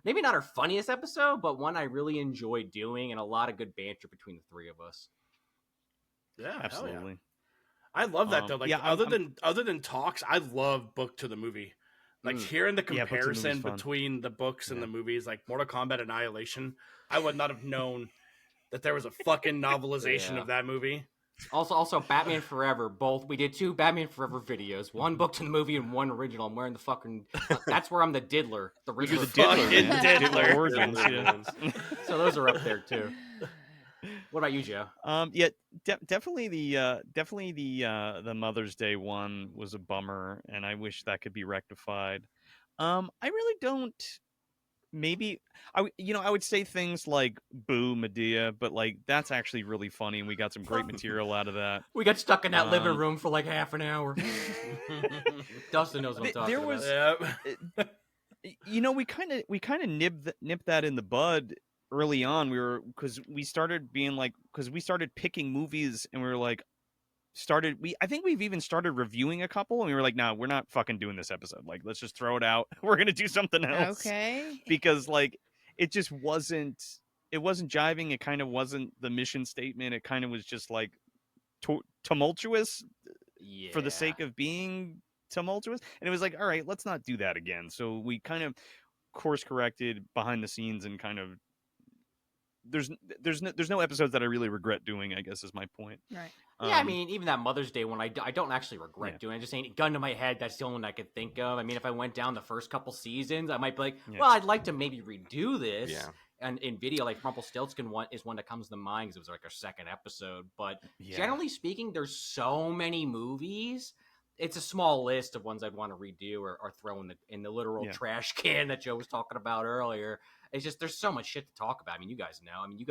maybe not our funniest episode, but one I really enjoyed doing, and a lot of good banter between the three of us. Yeah, absolutely. Yeah. I love that though. Other than talks, I love book to the movie. Hearing the comparison between the books and the movies, like Mortal Kombat Annihilation, I would not have known that there was a fucking novelization of that movie. Also, Batman Forever. We did 2 Batman Forever videos. One book to the movie and one original. I'm wearing the fucking. That's where I'm the Diddler. The Riddler. Diddler origins. So those are up there too. What about you, Joe? Definitely the Mother's Day one was a bummer, and I wish that could be rectified. I really don't. Maybe I would say things like "Boo, Medea," but that's actually really funny, and we got some great material out of that. We got stuck in that living room for like half an hour. Dustin knows what I'm talking about. We kind of nipped that in the bud early on. Because we started picking movies, and we were like, I think we've even started reviewing a couple, and we were like, no, we're not fucking doing this episode. Let's just throw it out. We're gonna do something else. Okay. Because it just wasn't. It wasn't jiving. It kind of wasn't the mission statement. It kind of was just like tumultuous for the sake of being tumultuous. And it was like, all right, let's not do that again. So we kind of course corrected behind the scenes and kind of there's no episodes that I really regret doing, I guess is my point. Right. Yeah, I mean, even that Mother's Day one, I don't actually regret doing. I just ain't gun to my head. That's the only one I could think of. I mean, if I went down the first couple seasons, I might be like, well, I'd like to maybe redo this. Yeah. And in video, like Rumpelstiltskin is one that comes to mind because it was like our second episode. But generally speaking, there's so many movies. It's a small list of ones I'd want to redo or throw in the literal trash can that Joe was talking about earlier. It's just there's so much shit to talk about. I mean, you guys know. I mean,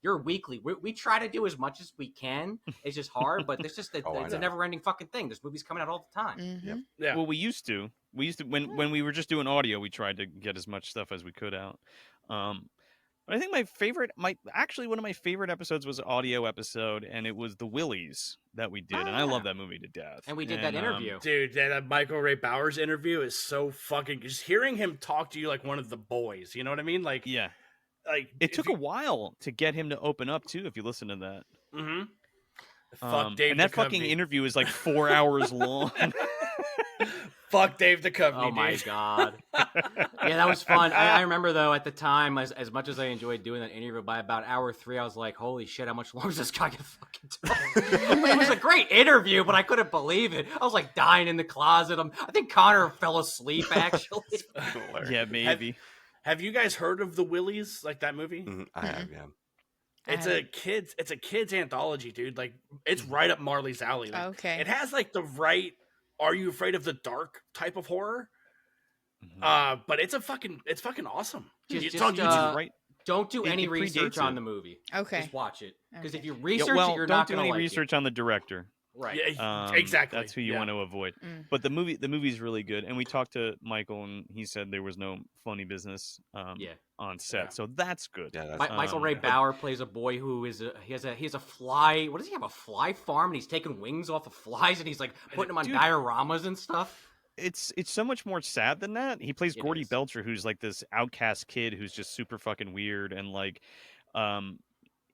you're weekly. We try to do as much as we can. It's just hard, but it's just it's a never-ending fucking thing. There's movies coming out all the time. Mm-hmm. Yep. Yeah. Well, we used to when we were just doing audio, we tried to get as much stuff as we could out. But I think one of my favorite episodes was an audio episode, and it was the Willies that we did, and I love that movie to death. And we did that interview. Dude, that Michael Ray Bowers interview is so fucking... Just hearing him talk to you like one of the boys, you know what I mean? Like, like it took a while to get him to open up, too, if you listen to that. Mm-hmm. Fuck Dave and that Duchovny. fucking interview is like 4 hours long. Fuck Dave Duchovny, Oh my dude. God. Yeah, that was fun. I remember though at the time, as much as I enjoyed doing that interview, by about hour 3, I was like, holy shit, how much longer is this guy gonna fucking talk? It was a great interview, but I couldn't believe it. I was like dying in the closet. I think Connor fell asleep actually. Yeah, maybe. Have you guys heard of The Willies, like that movie? Mm-hmm. I have, yeah. It's a kids anthology, dude. Like it's right up Marley's alley. Like, Okay. It has like the right Are You Afraid of the Dark type of horror. But it's fucking awesome. It's on YouTube. Right. Don't do any it research predates on it. the movie. Okay. Just watch it. Because Okay. if you research it, you're don't not do going to any like research on the director. it. Right. Yeah, exactly. That's who you want to avoid. Mm. But the movie's really good, and we talked to Michael, and he said there was no funny business on set, Yeah. so that's good. Yeah, that's Michael Ray Bauer plays a boy who he has a fly. What does he have? A fly farm, and he's taking wings off of flies, and he's like putting them on Dude. dioramas and stuff. It's so much more sad than that. He plays It Gordy is. Belcher, who's like this outcast kid who's just super fucking weird, and like,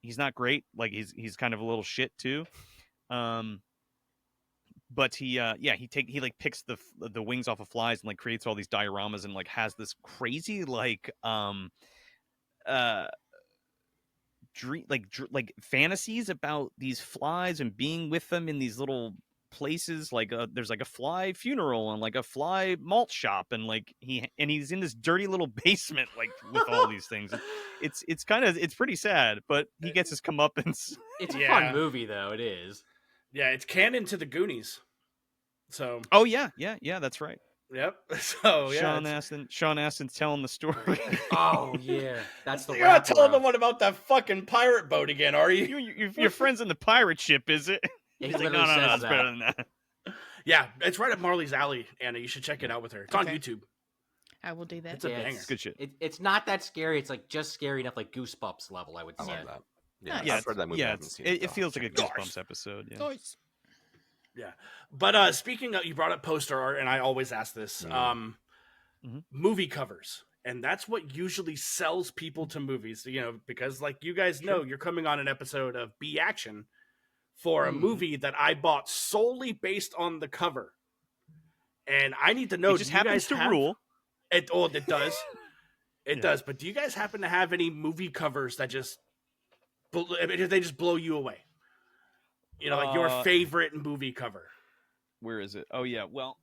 he's not great. Like he's kind of a little shit too. But he like picks the wings off of flies and like creates all these dioramas and like has this crazy like like fantasies about these flies and being with them in these little places. Like there's like a fly funeral and like a fly malt shop, and like he's in this dirty little basement like with all these things. It's pretty sad, but he gets his comeuppance. It's a fun movie though. It is. Yeah, it's canon to the Goonies. So. Oh yeah, that's right. Yep. So yeah. Sean Astin's telling the story. Oh yeah, that's the. You're not telling them what about that fucking pirate boat again, are you? Your friend's in the pirate ship, is it? Yeah, He's like, no, it's better than that. Yeah, it's right up Marley's alley, Anna. You should check it out with her. It's on YouTube. I will do that. It's a banger. It's good shit. It's not that scary. It's like just scary enough, like Goosebumps level. I would say. I love that. Yeah, Nice. I've heard that movie. I haven't seen it feels like a Nice. Goosebumps episode. Yeah. Nice. Yeah, but speaking of, you brought up poster art, and I always ask this: movie covers, and that's what usually sells people to movies. You know, because like you guys know, you're coming on an episode of B Action for a movie that I bought solely based on the cover, and I need to know. It just happens to rule. It does. It does. But do you guys happen to have any movie covers that just they just blow you away? You know, like your favorite movie cover. Where is it? Oh yeah. Well,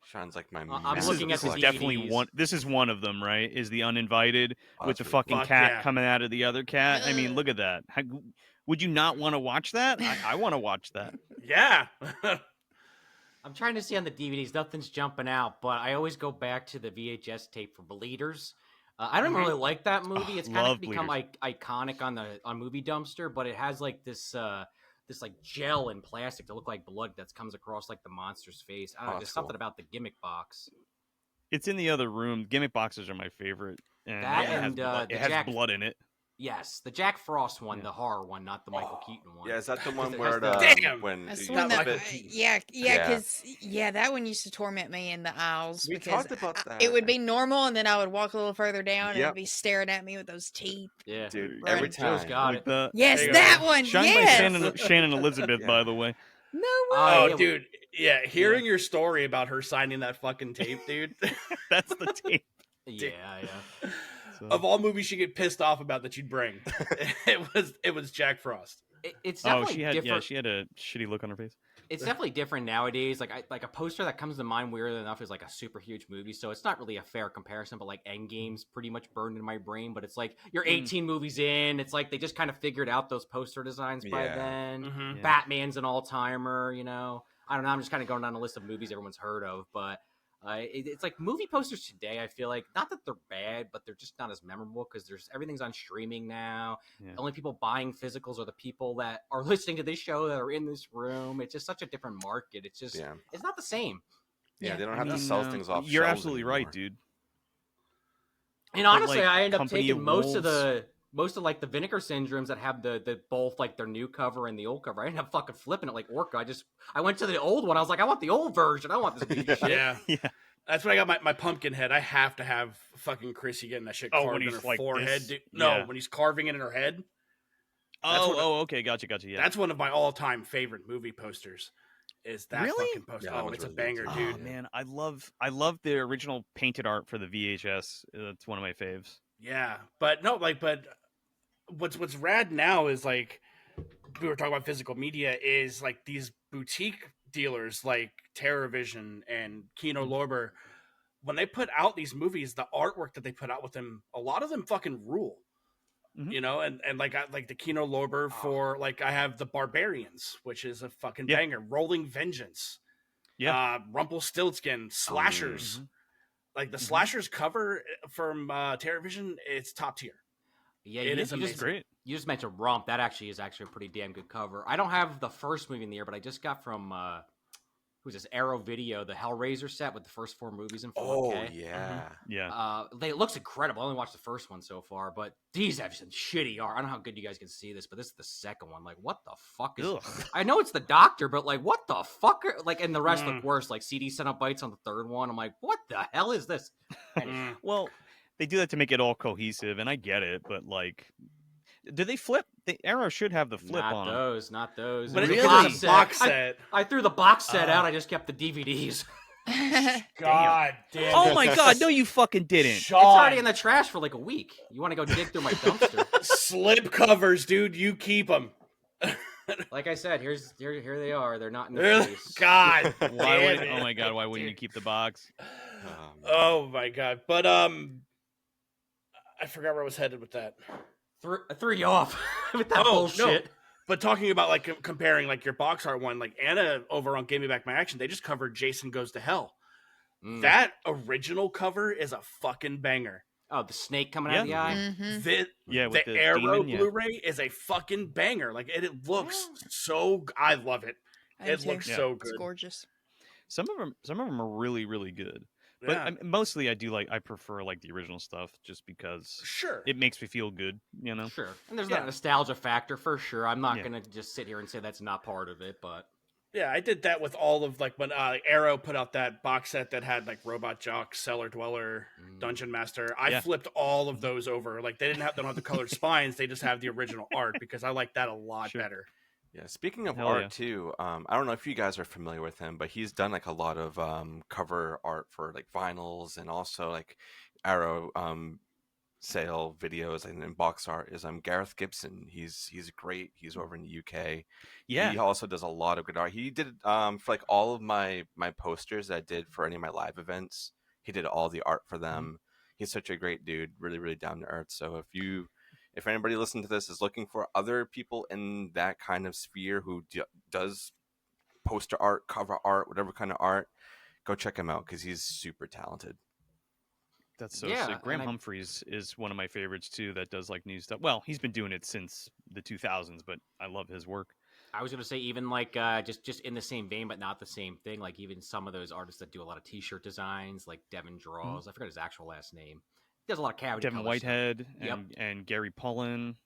Sean's like my. I'm looking at this the is definitely DVDs. one. This is one of them, right? Is the Uninvited with the that's fucking Fuck cat yeah. coming out of the other cat? I mean, look at that. Would you not want to watch that? I want to watch that. Yeah. I'm trying to see on the DVDs. Nothing's jumping out, but I always go back to the VHS tape for Bleeders. I don't really like that movie. It's kind love of become iconic on Movie Dumpster, but it has like this like gel and plastic to look like blood that comes across like the monster's face. I don't know. There's something about the gimmick box. It's in the other room. Gimmick boxes are my favorite. And That it has and, blood, the it has Jack- blood in it. Yes, the Jack Frost one, Yeah. the horror one, not the Michael Keaton one. Yeah, is that the one it where has the- Damn! when That's the you one that, Michael bit- Keaton. Yeah. because that one used to torment me in the aisles We because talked about it would that. be normal, and then I would walk a little further down, and Yep. it'd be staring at me with those teeth. Yeah, Dude, Right. every Joe's time. got With it. the Yes, There you that go. one. Shined by Yes. Shannon Elizabeth, Yeah. by the way. No Oh, way. Oh, yeah, dude. Yeah, hearing your story about her signing that fucking tape, dude. That's the tape. Yeah. So, Of all movies she get pissed off about that you'd bring, it was Jack Frost. It's oh, definitely different. she had a shitty look on her face. It's definitely different nowadays. Like a poster that comes to mind weirdly enough is like a super huge movie, so it's not really a fair comparison. But like Endgame's pretty much burned in my brain. But it's like you're 18 movies in. It's like they just kind of figured out those poster designs by Yeah. then. Mhm. Yeah. Batman's an all timer. I don't know. I'm just kind of going down a list of movies everyone's heard of, but. It's like movie posters today. I feel like not that they're bad, but they're just not as memorable because everything's on streaming now. Yeah. The only people buying physicals are the people that are listening to this show that are in this room. It's just such a different market. It's just Yeah. it's not the same. Yeah, Yeah. they don't I have to mean, sell things off. You're shelves absolutely anymore. right, dude. And honestly, like, I end up Company taking of most of like the Vinegar Syndromes that have the both like their new cover and the old cover. I ended up fucking flipping it like Orca. I went to the old one. I was like, I want the old version. I want this piece of shit. Yeah. Yeah. That's when I got my pumpkin head. I have to have fucking Chrissy getting that shit Oh, carved when in he's her like forehead. this? Dude. No, Yeah. when he's carving it in her head. That's what- Okay, gotcha. Yeah. That's one of my all-time favorite movie posters. Is that Really? fucking poster? Yeah, that Oh, one's it's a really good banger, too. dude. Oh man, I love the original painted art for the VHS. That's one of my faves. Yeah, but no, but what's rad now is like we were talking about physical media is like these boutique dealers like TerrorVision and Kino Lorber. When they put out these movies, the artwork that they put out with them, a lot of them fucking rule. Mhm. You know, and like the Kino Lorber for like I have the Barbarians, which is a fucking Yeah. banger. Rolling Vengeance, Rumpelstiltskin, slashers. Mhm. Like the Mhm. slashers cover from TerrorVision, it's top tier. Yeah, It you, is you amazing. just Great. you just mentioned Rump. That actually is a pretty damn good cover. I don't have the first movie in the year, but I just got from who's this Arrow Video, the Hellraiser set with the first 4 movies in 4K. Oh yeah. Yeah. It looks incredible. I only watched the first one so far, but these have some shitty art. I don't know how good you guys can see this, but this is the second one. Like, what the fuck is? Ugh. I know it's the Doctor, but like, what the fuck? Like, and the rest Mm. look worse. Like, CD Cenobites on the third one. I'm like, what the hell is this? Anyway, Mm. Well, they do that to make it all cohesive, and I get it, but like, do they flip? The Arrow should have the flip not on 'em. those, not those. But It was it's a a box set. box set. I threw the box set out. Ah. I just kept the DVDs. God damn. Oh my god, no, you fucking didn't. It's already in the trash for like a week. You want to go dig through my dumpster? Slip covers, dude. You keep them. Like I said, here they are. They're not in the case. God. Why damn would? it. Oh my god, why wouldn't you keep the box? Oh my god. But I forgot where I was headed with that. I threw you off with that bullshit. No. But talking about like comparing like your box art one, like Anna over on Give Me Back My Action, they just covered Jason Goes to Hell. Mm. That original cover is a fucking banger. Oh, the snake coming out of the eye. Mhm. Yeah, with The the Arrow demon, yeah. Blu-ray is a fucking banger. Like it looks so. I love it. I do It looks too. so It's good. gorgeous. Some of them are really, really good. But Yeah. mostly, I prefer like the original stuff, just because Sure. it makes me feel good. You know. Sure. And there's Yeah. that nostalgia factor for sure. I'm not Yeah. going to just sit here and say that's not part of it, but Yeah, I did that with all of like when Arrow put out that box set that had like Robot Jock, Cellar Dweller, Dungeon Master. I Yeah. flipped all of those over. Like they don't have the colored spines; they just have the original art because I like that a lot Sure. better. Yeah, speaking of Hell art yeah. too, I don't know if you guys are familiar with him, but he's done like a lot of cover art for like vinyls and also like Arrow sale videos and box art is Gareth Gibson. He's great. He's over in the UK. Yeah. He also does a lot of good art. He did for like all of my posters that I did for any of my live events. He did all the art for them. He's such a great dude, really, really down to earth. So if anybody listening to this is looking for other people in that kind of sphere who does poster art, cover art, whatever kind of art, go check him out because he's super talented. That's so Yeah, sick. Graham and I- Humphreys is one of my favorites too. That does like new stuff. Well, he's been doing it since the 2000s, but I love his work. I was going to say even like just in the same vein, but not the same thing. Like even some of those artists that do a lot of T-shirt designs, like Devin Draws. I forgot his actual last name. There's a lot of cavity Devin color Whitehead Yep. and Gary Pullen,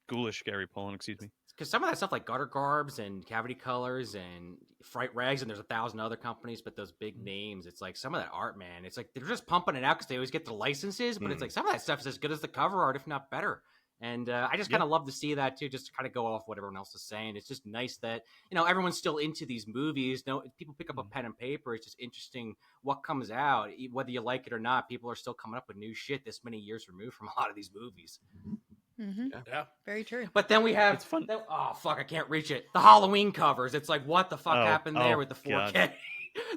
ghoulish Gary Pullen, excuse me. Because some of that stuff like Gutter Garbs and Cavity Colors and Fright Rags, and there's 1,000 other companies, but those big names, it's like some of that art, man, it's like they're just pumping it out because they always get the licenses, but it's like some of that stuff is as good as the cover art, if not better. And I just kind of love to see that too, just to kind of go off what everyone else is saying. It's just nice that, you know, everyone's still into these movies. No, people pick up a pen and paper. It's just interesting what comes out, whether you like it or not. People are still coming up with new shit this many years removed from a lot of these movies. Mm-hmm. Yeah. Very true. But then we have, It's fun. oh fuck, I can't reach it. The Halloween covers. It's like, what the fuck happened there with the 4K? God.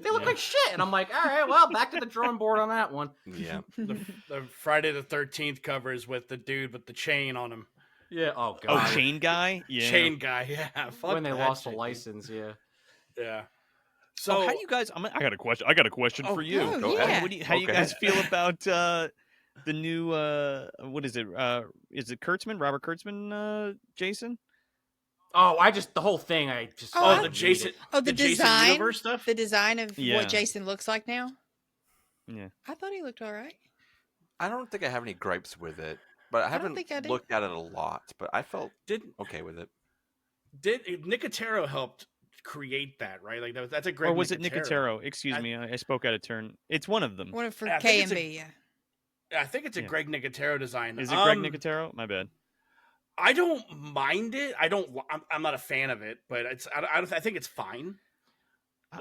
They look like shit, and I'm like, all right, well, back to the drawing board on that one. Yeah. The Friday the 13th covers with the dude with the chain on him. Yeah. Oh Oh, god. Chain Guy? Yeah. Chain guy. Yeah. Fuck When they that lost the shit, dude. license, yeah. Yeah. So So how do you guys? I got a question. I got a question for you. oh, Go yeah. ahead. How do you Okay. guys feel about the new? What is it? Is it Kurtzman? Robert Kurtzman? Jason? Oh, the whole thing. I just. Oh, Oh, I- the Jason. Oh, the Jason design, Universe stuff. the design of Yeah. what Jason looks like now. Yeah. I thought he looked all right. I don't think I have any gripes with it, but I don't haven't think I do. looked at it a lot. But I felt Did okay with it. Nicotero helped create that, right? Like that's a great. Or was it Nicotero? Excuse me, I spoke out of turn. It's one of them. One for I think it's KMB, yeah. I think it's a Yeah. Greg Nicotero design. Is it Greg Nicotero? My bad. I don't mind it. I'm not a fan of it, but I think it's fine.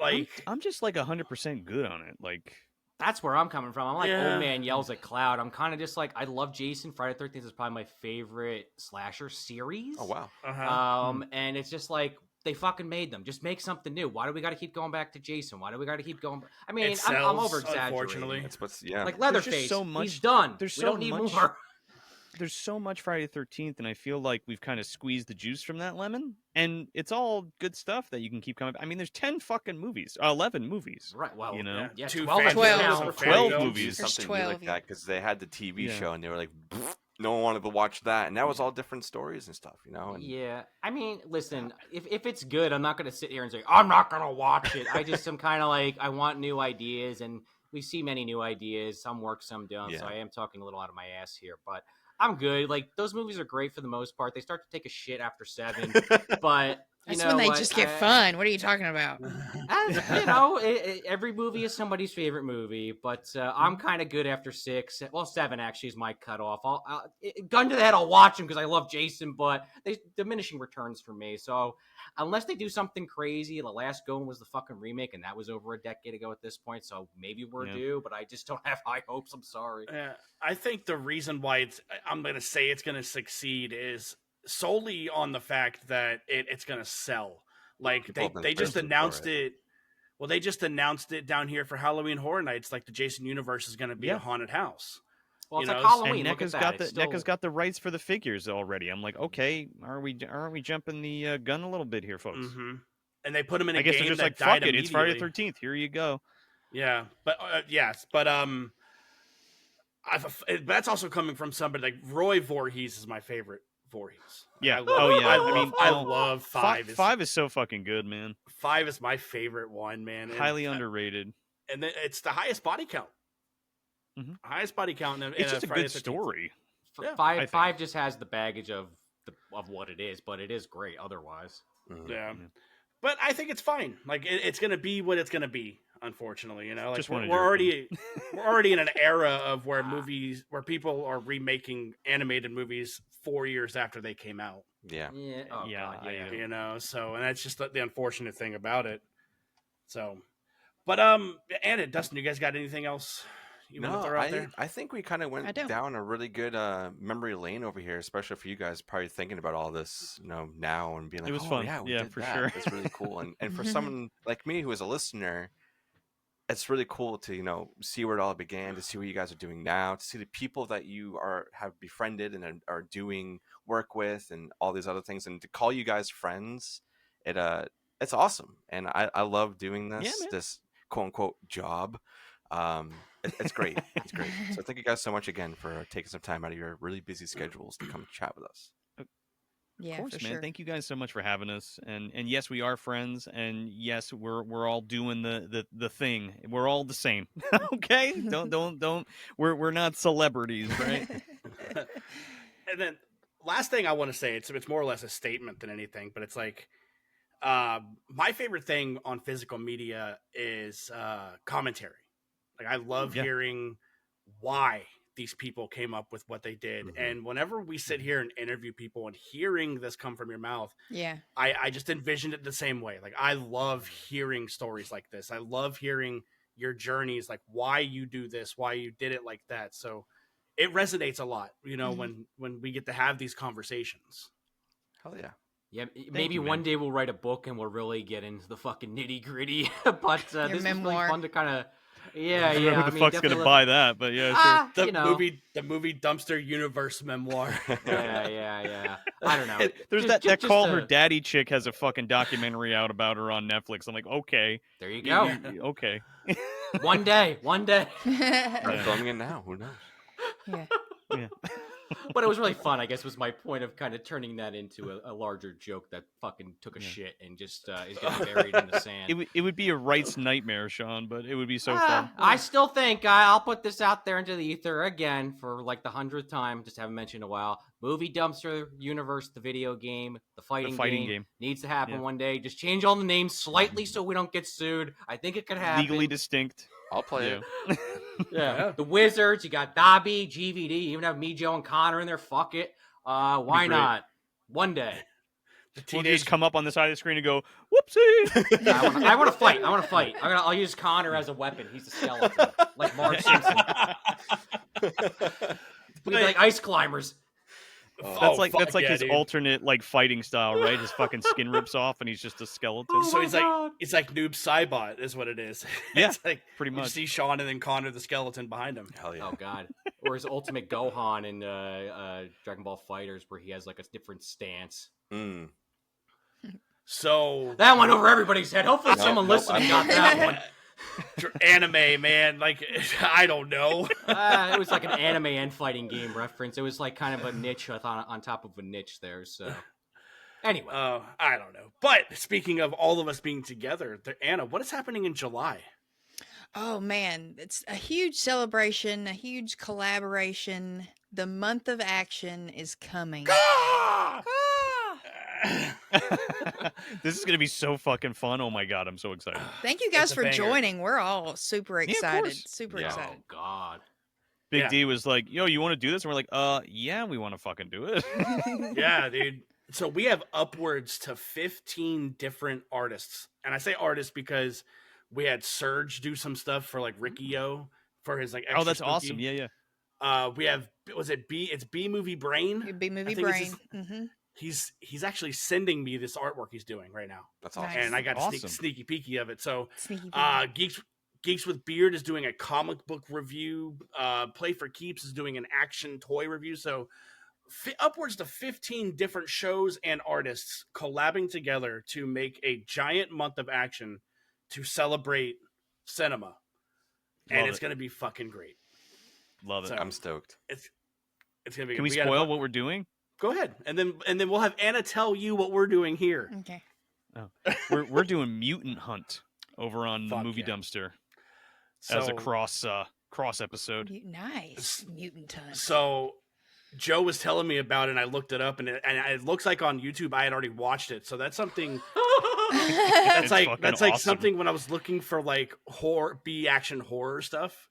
Like I'm just like 100% good on it. Like, That's where I'm coming from. I'm like Yeah. old man yells at cloud. I'm kind of just like, I love Jason. Friday the 13th is probably my favorite slasher series. Oh wow. And it's just like they fucking made them. Just make something new. Why do we got to keep going back to Jason? Why do we got to keep going? I mean, It I'm sells, over exaggerating. unfortunately. That's what's yeah. Like There's Leatherface, just so much- he's done. there's We so don't need much- more. there's so much Friday the 13th, and I feel like we've kind of squeezed the juice from that lemon, and it's all good stuff that you can keep coming. I mean, there's 10 fucking movies, 11 movies. Right. Well, You know? yeah, Two 12 fan 12. films, now. fan 12 films. movies. There's Something new 12, like yeah. that because they had the TV Yeah. show and they were like, no one wanted to watch that, and that was all different stories and stuff, you know. And Yeah, I mean, listen, if it's good, I'm not going to sit here and say I'm not going to watch it. I just am kind of like I want new ideas, and we see many new ideas. Some work, some don't. So Yeah. I am talking a little out of my ass here, but I'm good. Like those movies are great for the most part. They start to take a shit after 7, but you That's know when they what? just get fun. What are you talking about? You know, every movie is somebody's favorite movie, but I'm kind of good after 6. Well, 7 actually is my cutoff. Gun to the head, I'll watch them because I love Jason, but they diminishing returns for me. So unless they do something crazy, the last going was the fucking remake, and that was over a decade ago at this point. So maybe we're due, but I just don't have high hopes. I'm sorry. Yeah, I think the reason why I'm going to say it's going to succeed is solely on the fact that it's going to sell. Like People have been they just thirsting for announced it. it. Well, they just announced it down here for Halloween Horror Nights. Like the Jason universe is going to be a haunted house. Well, it's You like know, Halloween. And Look at NECA's that. got It's the NECA's still- got the rights for the figures already. I'm like, okay, aren't we jumping the gun a little bit here, folks? Mm-hmm. And they put him in a I guess game they're just that like, died fuck it, it's Friday the immediately. 13th. Here you go. Yeah, but yes, but that's also coming from somebody like Roy Voorhees is my favorite Voorhees. Yeah. I love, Oh yeah. I, I love, mean, I no, love five. five. Five is so fucking good, man. 5 is my favorite one, man. And, Highly underrated. and then it's the highest body count. Mhm. Highest body count. In It's just a Friday good the 13th. story. Yeah, five I think. five just has the baggage of what it is, but it is great otherwise. Mhm. Yeah, Yeah. but I think it's fine. Like it's gonna be what it's gonna be. Unfortunately, you know, like Just we're wanted your already we're already in an era of where people are remaking animated movies 4 years after they came out. Yeah. Yeah. Oh Yeah, god. Yeah. You know, so and that's just the unfortunate thing about it. So, but Anna, Dustin, you guys got anything else you want to throw out there? I think we kind of I went don't. down a really good memory lane over here, especially for you guys probably thinking about all this, you know, now and being like, It was oh, fun. yeah, we Yeah, did for that. sure. It's really cool. And for someone like me who is a listener, it's really cool to, you know, see where it all began, to see what you guys are doing now, to see the people that you have befriended and are doing work with and all these other things, and to call you guys friends. It's awesome. And I love doing Yeah, this, man. this quote unquote job. It's great. It's great. So thank you guys so much again for taking some time out of your really busy schedules to come chat with us. Yeah, Of course, for man. sure. Thank you guys so much for having us. And yes, we are friends. And yes, we're all doing the thing. We're all the same. Okay? Don't. We're not celebrities, right? And then last thing I want to say, it's more or less a statement than anything, but it's like my favorite thing on physical media is commentary. Like I love Yeah. hearing why these people came up with what they did. And whenever we sit here and interview people and hearing this come from your mouth, Yeah. I just envisioned it the same way. Like I love hearing stories like this. I love hearing your journeys, like why you do this, why you did it like that. So it resonates a lot, when we get to have these conversations. Hell yeah. Yeah, maybe one day we'll write a book and we'll really get into the fucking nitty gritty. But this is really fun to kind of, I don't know who the fuck's gonna buy that, but yeah, sure. The movie Dumpster Universe memoir. yeah. I don't know. There's that call her daddy chick has a fucking documentary out about her on Netflix. I'm like, okay, there you go. Okay. One day. Start filming it now. Who knows? Yeah. But it was really fun, I guess, was my point of kind of turning that into a larger joke that fucking took a shit and just is getting buried in the sand. It would be a rights nightmare, Sean, but it would be so fun. I still think I'll put this out there into the ether again for like the 100th time. Just haven't mentioned in a while. Movie Dumpster Universe, the video game, the fighting game needs to happen one day. Just change all the names slightly so we don't get sued. I think it could happen. Legally distinct. I'll play it. Yeah. The Wizards, you got Dobby, GVD, you even have me, Joe, and Connor in there. Fuck it. Why not? One day. We'll just come up on the side of the screen and go, whoopsie. I want to fight. I'll use Connor as a weapon. He's a skeleton. Like Marge Simpson. We'll be like ice climbers. That's like his alternate like fighting style, right? His fucking skin rips off and he's just a skeleton. So it's like Noob Saibot is what it is. Yeah, it's like pretty much. You see Sean and then Connor the skeleton behind him. Hell yeah. Oh god. Or his ultimate Gohan in Dragon Ball Fighters, where he has like a different stance. So that went over everybody's head. Hopefully someone listening got that one. Anime, man, like I don't know. It was like an anime and fighting game reference. It was like kind of a niche on top of a niche there. So anyway, I don't know. But speaking of all of us being together, Anna, what is happening in July? Oh man, it's a huge celebration, a huge collaboration. The month of action is coming. This is gonna be so fucking fun. Oh my god, I'm so excited. Thank you guys for joining. We're all super excited. Excited. Oh god. Big D was like, yo, you want to do this? And we're like, yeah, we want to fucking do it. Yeah, dude. So we have upwards to 15 different artists. And I say artists because we had Serge do some stuff for like Ricky O for his like extra Oh, that's spooky. awesome. Yeah. We have it's B Movie Brain. B Movie Brain. He's actually sending me this artwork he's doing right now. That's awesome. And I got a sneaky peeky of it. So Geeks Geeks with Beard is doing a comic book review. Play for Keeps is doing an action toy review. So upwards to 15 different shows and artists collabing together to make a giant month of action to celebrate cinema. And it's going to be fucking great. Love it. So I'm stoked. It's going to be. Can we spoil what we're doing? Go ahead, and then we'll have Anna tell you what we're doing here. Okay. Oh. We're doing Mutant Hunt over on the Movie Dumpster as a cross episode. Nice Mutant Hunt. So Joe was telling me about it, and I looked it up, and it looks like on YouTube I had already watched it. So that's something. That's like awesome. Something when I was looking for like action horror stuff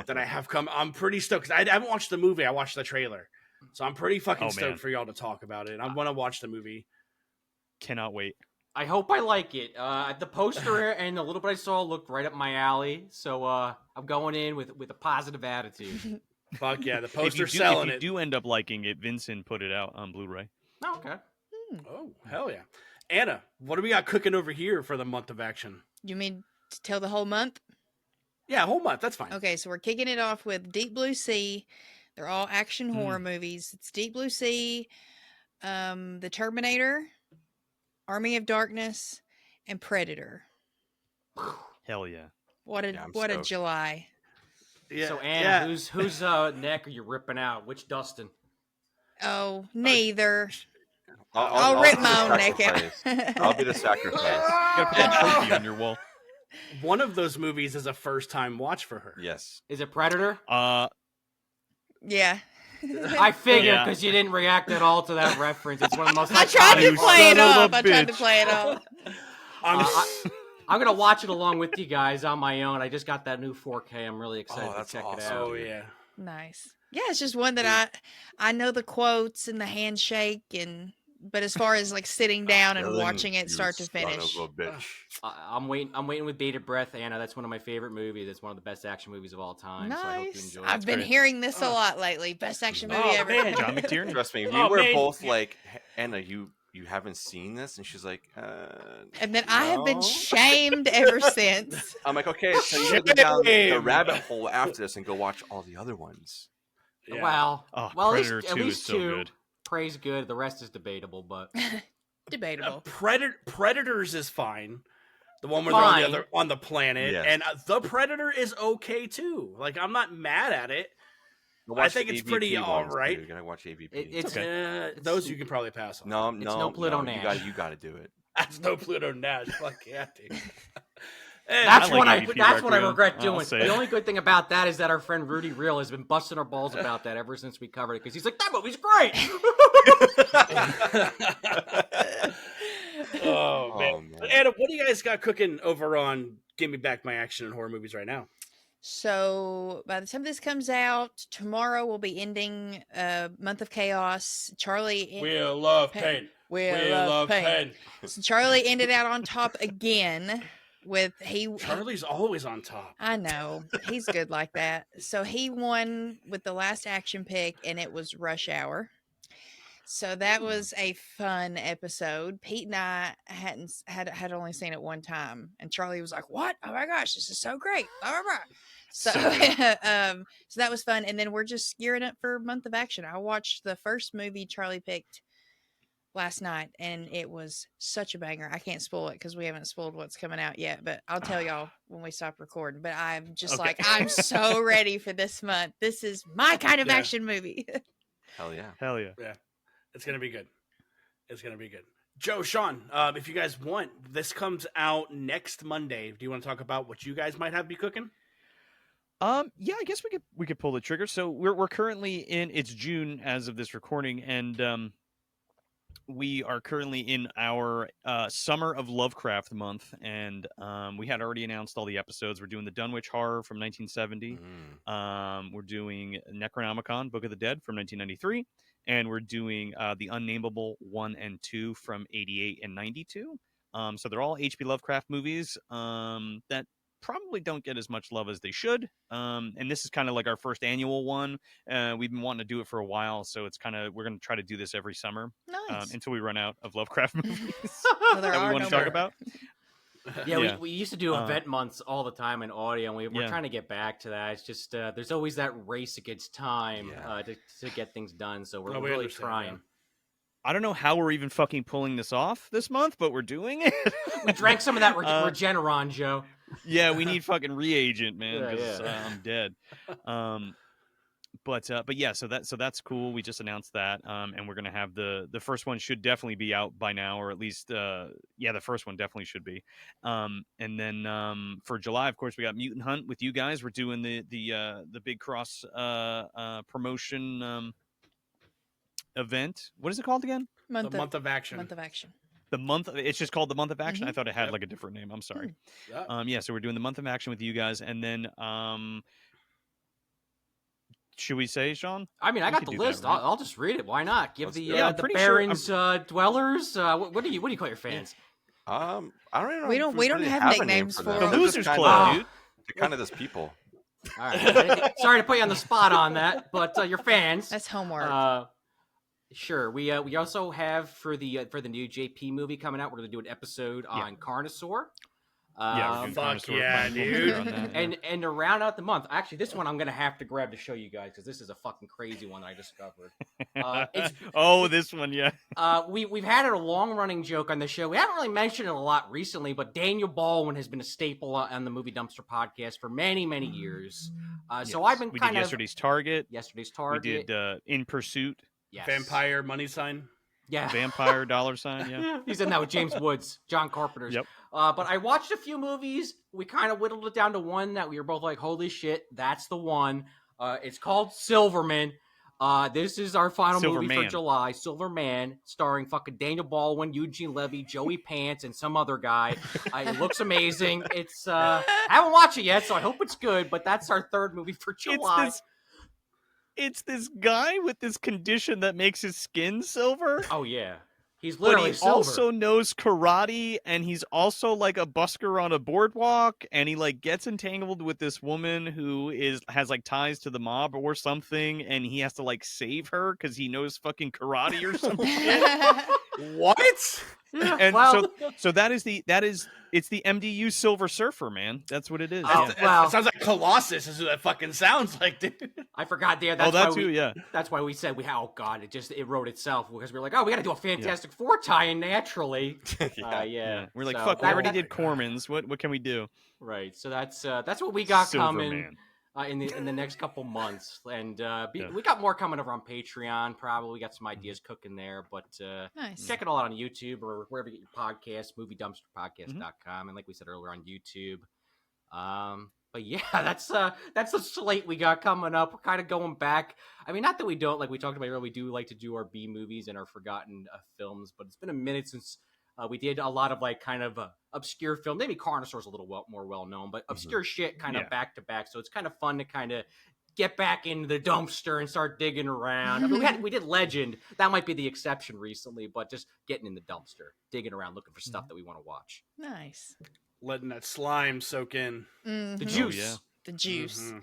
that I have come. I'm pretty stoked because I haven't watched the movie. I watched the trailer. So I'm pretty fucking stoked for y'all to talk about it. I want to watch the movie. Cannot wait. I hope I like it. The poster and the little bit I saw looked right up my alley. So I'm going in with a positive attitude. Fuck yeah, the poster's selling it. If you do end up liking it, Vincent put it out on Blu-ray. Oh, okay. Oh, hell yeah. Anna, what do we got cooking over here for the month of action? You mean to tell the whole month? Yeah, whole month. That's fine. Okay, so we're kicking it off with Deep Blue Sea. They're all action horror movies. It's Deep Blue Sea, The Terminator, Army of Darkness, and Predator. Hell yeah! What a July! Yeah. So Anna, whose neck are you ripping out? Which Dustin? Oh, neither. I'll rip my own neck sacrifice. out. I'll be the sacrifice. You gotta put that trophy on your wall. One of those movies is a first-time watch for her. Yes. Is it Predator? Yeah. I figured Yeah. because you didn't react at all to that reference. It's one of the most. I tried to iconic play it son of up. a I tried to bitch. play it up. I'm gonna watch it along with you guys on my own. I just got that new 4K. I'm really excited to that's check it awesome. out. Oh yeah. Nice. Yeah, it's just one that I know the quotes and the handshake but as far as like sitting down and Killing watching it you start to son finish. of a bitch. I'm waiting with bated breath, Anna. That's one of my favorite movies. It's one of the best action movies of all time. So I hope you Nice. enjoy it. I've been great. hearing this a lot lately. Best action movie Oh, ever. man. John McTiernan. Trust me, we Oh, were man. both like, Anna, you haven't seen this? And she's like, And then I have been no. shamed ever since. I'm like, okay, so you gotta go down the rabbit hole after this and go watch all the other ones. Yeah. Well, Oh, well, Predator at 2 least is so two. good. Praise good. The rest is debatable, but Debatable. Predators is fine. The one where Fine. they're on the planet, Yes. and the Predator is okay too. Like I'm not mad at it. Go I watch think the it's pretty AVP all ones, right. too. You gotta watch AVP. it's Those you can probably pass on. no, no Pluto no, Nash. you gotta do it. That's no Pluto Nash. Fuck yeah, dude. That's I like what I. AVP That's what I Requiem. regret I'll doing. say The it. only good thing about that is that our friend Rudy Real has been busting our balls about that ever since we covered it because he's like, that movie's great. Oh man. Oh, man. Anna, what do you guys got cooking over on Give Me Back My Action and Horror Movies right now? So by the time this comes out, tomorrow we'll be ending Month of Chaos. Charlie love pain. We love pain. So Charlie ended out on top again with Charlie's always on top. I know. He's good like that. So he won with the last action pick and it was Rush Hour. So that was a fun episode. Pete and I had only seen it one time, and Charlie was like, "What? Oh my gosh, this is so great!" Blah, blah, blah. So, So good. so that was fun. And then we're just gearing up for Month of Action. I watched the first movie Charlie picked last night, and it was such a banger. I can't spoil it because we haven't spoiled what's coming out yet, but I'll tell y'all when we stop recording. But I'm just Okay. I'm so ready for this month. This is my kind of Yeah. action movie. Hell yeah. Hell yeah. It's gonna be good. It's gonna be good. Joe, Sean, if you guys want, this comes out next Monday. Do you want to talk about what you guys might have be cooking? Yeah, I guess we could pull the trigger. So we're currently it's June as of this recording, and we are currently in our Summer of Lovecraft month, and we had already announced all the episodes. We're doing the Dunwich Horror from 1970. We're doing Necronomicon, Book of the Dead from 1993, and we're doing the Unnameable 1 and 2 from 88 and 92. So they're all H.P. Lovecraft movies that probably don't get as much love as they should. And this is kind of like our first annual one. We've been wanting to do it for a while, so it's we're going to try to do this every summer Nice. until we run out of Lovecraft movies Well, there that we are want no to talk more. about. Yeah, Yeah. we used to do event months all the time in audio, and we're Yeah. trying to get back to that. It's just there's always that race against time Yeah. to get things done. So we're No, we really understand, trying. I don't know how we're even fucking pulling this off this month, but we're doing it. We drank some of that Uh, Regeneron, Joe. Yeah, we need fucking reagent, man, Yeah, because yeah. I'm dead. But yeah, so that's cool. We just announced that, and we're gonna have the first one should definitely be out by now, or at least the first one definitely should be. And then for July, of course, we got Mutant Hunt with you guys. We're doing the big cross promotion event. What is it called again? Month The Month of Action. Month of Action. The month. It's just called the Month of Action. Mhm. I thought it had Yep. like a different name. I'm sorry. Yeah. Yeah, so we're doing the Month of Action with you guys, and then should we say, Sean? I mean, I We got could the do that, list. right? I'll just read it. Why not? Give Let's the do it. Yeah, I'm the pretty sure Barrens dwellers. What do you call your fans? I don't even know. We if don't- we don't really have a name nicknames for for them. them. The They're Losers just Club, kinda- dude. They're kind of this people. All right. Sorry to put you on the spot on that, but your fans. That's homework. Sure. We also have for the new JP movie coming out. We're going to do an episode on Carnosaur. Yeah, we're doing fuck Carnosaur, yeah, playing dude. Carnosaur on that, yeah. and to round out the month, actually, this one I'm gonna have to grab to show you guys because this is a fucking crazy one that I discovered. It's Oh, this one, yeah. we've had it a long running joke on the show. We haven't really mentioned it a lot recently, but Daniel Baldwin has been a staple on the Movie Dumpster podcast for many years. So Yes. I've been we kind did of yesterday's Target. yesterday's We Target. did In Pursuit. Yes. Vampire money sign. Yeah. Vampire $. Yeah. He's in that with James Woods, John Carpenter's. Yep. But I watched a few movies. We kind of whittled it down to one that we were both like, holy shit, that's the one. It's called Silverman. This is our final movie for July. Silverman, starring fucking Daniel Baldwin, Eugene Levy, Joey Pants, and some other guy. It looks amazing. It's I haven't watched it yet, so I hope it's good. But that's our third movie for July. It's this guy with this condition that makes his skin silver. Oh yeah, he's literally but he silver. Also knows karate, and he's also like a busker on a boardwalk, and he like gets entangled with this woman who has like ties to the mob or something, and he has to like save her because he knows fucking karate or something. What? And so it's the MDU Silver Surfer, man. That's what it is. It sounds like Colossus is what it fucking sounds like, dude. I forgot, Dan. That's why we said it wrote itself because we were like, oh, we got to do a Fantastic Four tie-in naturally. We're like, fuck, we already did Corman's. What can we do? Right. So that's what we got coming. Man. In the next couple months, and we got more coming over on Patreon. Probably we got some ideas cooking there, but nice. Check it all out on YouTube or wherever you get your podcasts, moviedumpsterpodcast.com, and like we said earlier on YouTube. But yeah, that's the slate we got coming up. We're kind of going back. I mean, not that we don't, like we talked about earlier, we do like to do our B movies and our forgotten films, but it's been a minute since we did a lot of like kind of obscure film. Maybe Carnosaur's a little more well known, but obscure shit kind of back to back. So it's kind of fun to kind of get back into the dumpster and start digging around. I mean, we did Legend. That might be the exception recently, but just getting in the dumpster, digging around, looking for stuff that we want to watch. Nice. Letting that slime soak in. Mm-hmm. The juice. Oh, yeah. The juice. Mm-hmm.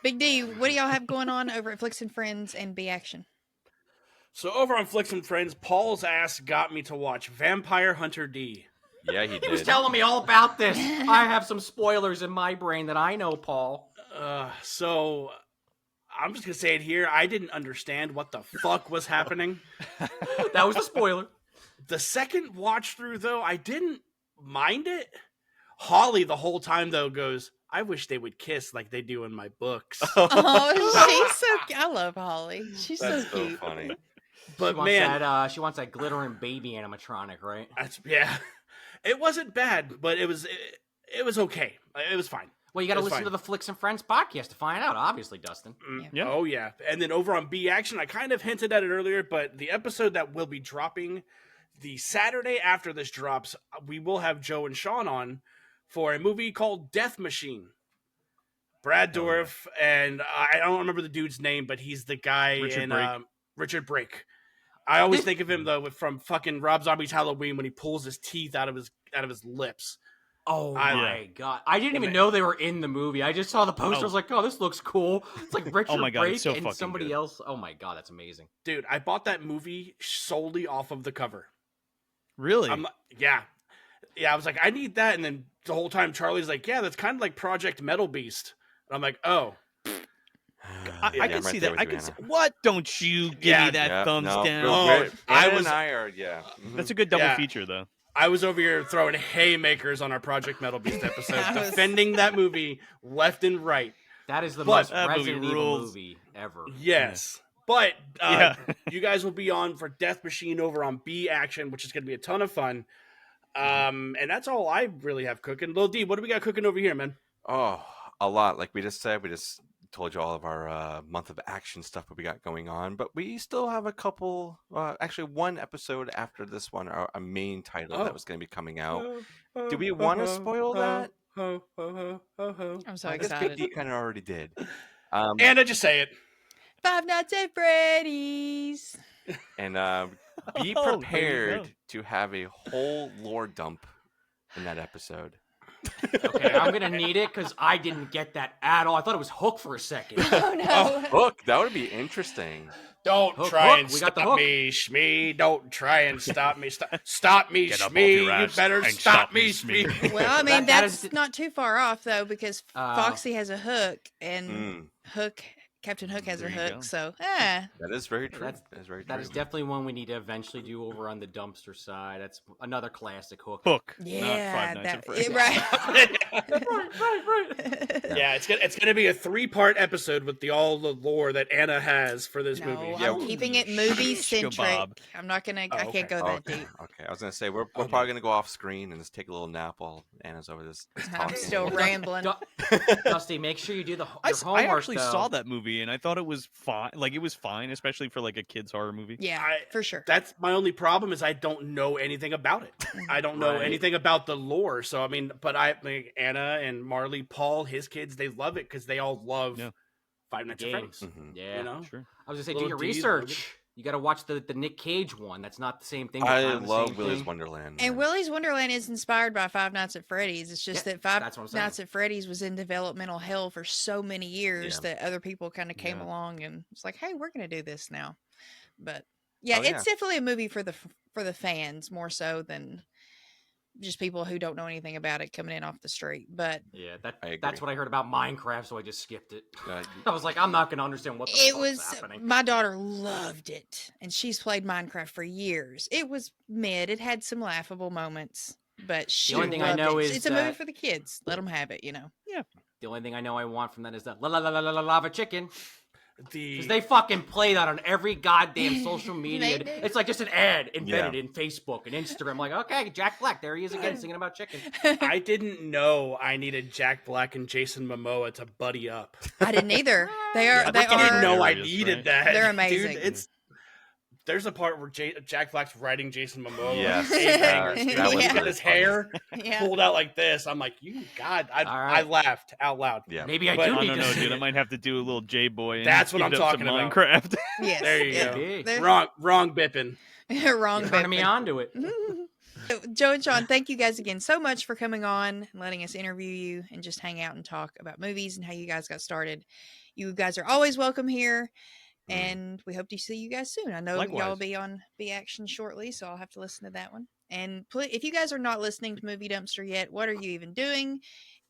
Big D, what do y'all have going on over at Flicks and Friends and B Action? So over on Flicks and Friends, Paul's ass got me to watch Vampire Hunter D. Yeah, he did. He was telling me all about this. I have some spoilers in my brain that I know, Paul. So I'm just going to say it here. I didn't understand what the fuck was happening. That was the spoiler. The second watch through, though, I didn't mind it. Holly the whole time, though, goes, I wish they would kiss like they do in my books. Oh, she's so... I love Holly. She's That's so cute. funny. But she wants that glittering baby animatronic, right? Yeah. It wasn't bad, but it was okay. It was fine. Well, you got to listen to the Flicks and Friends podcast to find out, obviously, Dustin. Yeah. Oh, yeah. And then over on B Action, I kind of hinted at it earlier, but the episode that will be dropping the Saturday after this drops, we will have Joe and Sean on for a movie called Death Machine. Brad Dourif, and I don't remember the dude's name, but he's the guy Richard Brake. I always think of him though from fucking Rob Zombie's Halloween when he pulls his teeth out of his lips. Oh my god! I didn't even know they were in the movie. I just saw the poster. I was like, "Oh, this looks cool." It's like Richard Brake and somebody else. Oh my god, that's amazing, dude! I bought that movie solely off of the cover. Really? Yeah. I was like, I need that, and then the whole time Charlie's like, "Yeah, that's kind of like Project Metal Beast," and I'm like, "Oh." I can see that. I can see. What? Don't you give me that thumbs down? That's a good double feature, though. I was over here throwing haymakers on our Project Metal Beast episode, defending that movie left and right. That is the most Resident Evil movie ever. Yes. But you guys will be on for Death Machine over on B Action, which is going to be a ton of fun. And that's all I really have cooking. Lil D, what do we got cooking over here, man? Oh, a lot. Like we just said, we just told you all of our month of action stuff that we got going on, but we still have a couple, actually one episode after this one, a main title that was going to be coming out. Do we want to spoil that? I'm so excited. I guess excited. kind of already did. And I just say it. Five Nights at Freddy's. And be prepared to have a whole lore dump in that episode. Okay, I'm gonna need it because I didn't get that at all. I thought it was Hook for a second. Oh no! Hook, that would be interesting. Don't try and stop me, Shmee. Don't try and stop me. Stop me, Shmee. You better stop me, Shmee. Well, I mean, that's not too far off though, because Foxy has a hook, and Hook Captain Hook has her There you hook. go. So, That is very true. That's- That is very true. That is definitely one we need to eventually do over on the dumpster side. That's another classic Hook. Hook, yeah, not Five Nights at Freddy's. right. Yeah, it's gonna be a 3-part episode with all the lore that Anna has for this movie. No, Yeah, I'm keeping it movie centric. kebab. I'm not gonna. Oh, I can't go that Okay. deep. Okay. I was gonna say we're Okay. probably gonna go off screen and just take a little nap while Anna's over this I'm talking. still rambling. Dusty, make sure you do your I homework. actually though. saw that movie and I thought it was fine. Like, it was fine, especially for like a kid's horror movie. Yeah, for sure. That's my only problem is I don't know anything about it. I don't know Right. anything about the lore. So I mean, but Anna and Marley, Paul, his kids, they love it because they all love Yeah. Five Nights at Games. Freddy's. Mhm. Yeah. You know, Sure. I was gonna say, do Little your D's, research. You got to watch the Nick Cage one. That's not the same thing. but I kind of the love same Willy's thing. Wonderland. And man. Willy's Wonderland is inspired by Five Nights at Freddy's. It's just Yeah, that Five that's what I'm saying. Nights at Freddy's was in developmental hell for so many years Yeah. that other people kind of came Yeah. along and it's like, hey, we're going to do this now. But yeah, Oh, it's definitely a movie for the fans more so than just people who don't know anything about it coming in off the street. But Yeah, I agree. that's what I heard about Minecraft, so I just skipped it. Uh, I was like, I'm not gonna understand what the it fuck's was happening. my daughter loved it, and she's played Minecraft for years. It was mid. It had some laughable moments, but she only thing I loved know it. is It's a movie that- for the kids. Let them have it, you know. The only thing I know I want from that is that lava chicken. the Because they fucking play that on every goddamn social media. They do. It's like just an ad embedded Yeah. in Facebook and Instagram. Like, okay, Jack Black, there he is again singing about chicken. I didn't know I needed Jack Black and Jason Momoa to buddy up. I didn't either. They are. Yeah, they I didn't are. know I hilarious, needed right? that. They're Dude, amazing. there's a part where Jack Black's riding Jason Momoa. Yes, with tape hangers, dude. that was He's got really his funny. hair Yeah. pulled out like this. I'm like, I All right. laughed out loud. yeah. Maybe I But- do I need No, to no, see dude. I it. might have to do a little J boy. And That's what give I'm it up talking some about. Minecraft. Yes. There you yeah. go. They're- Wrong Bippin. Wrong. You're turning me Bippin. on to it. Joe and Sean, thank you guys again so much for coming on and letting us interview you and just hang out and talk about movies and how you guys got started. You guys are always welcome here, and we hope to see you guys soon. I know y'all will Likewise. be on B Action shortly, so I'll have to listen to that one. And if you guys are not listening to Movie Dumpster yet, what are you even doing?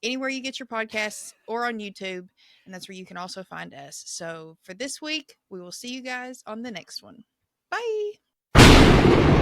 Anywhere you get your podcasts or on YouTube, and that's where you can also find us. So for this week, we will see you guys on the next one. Bye.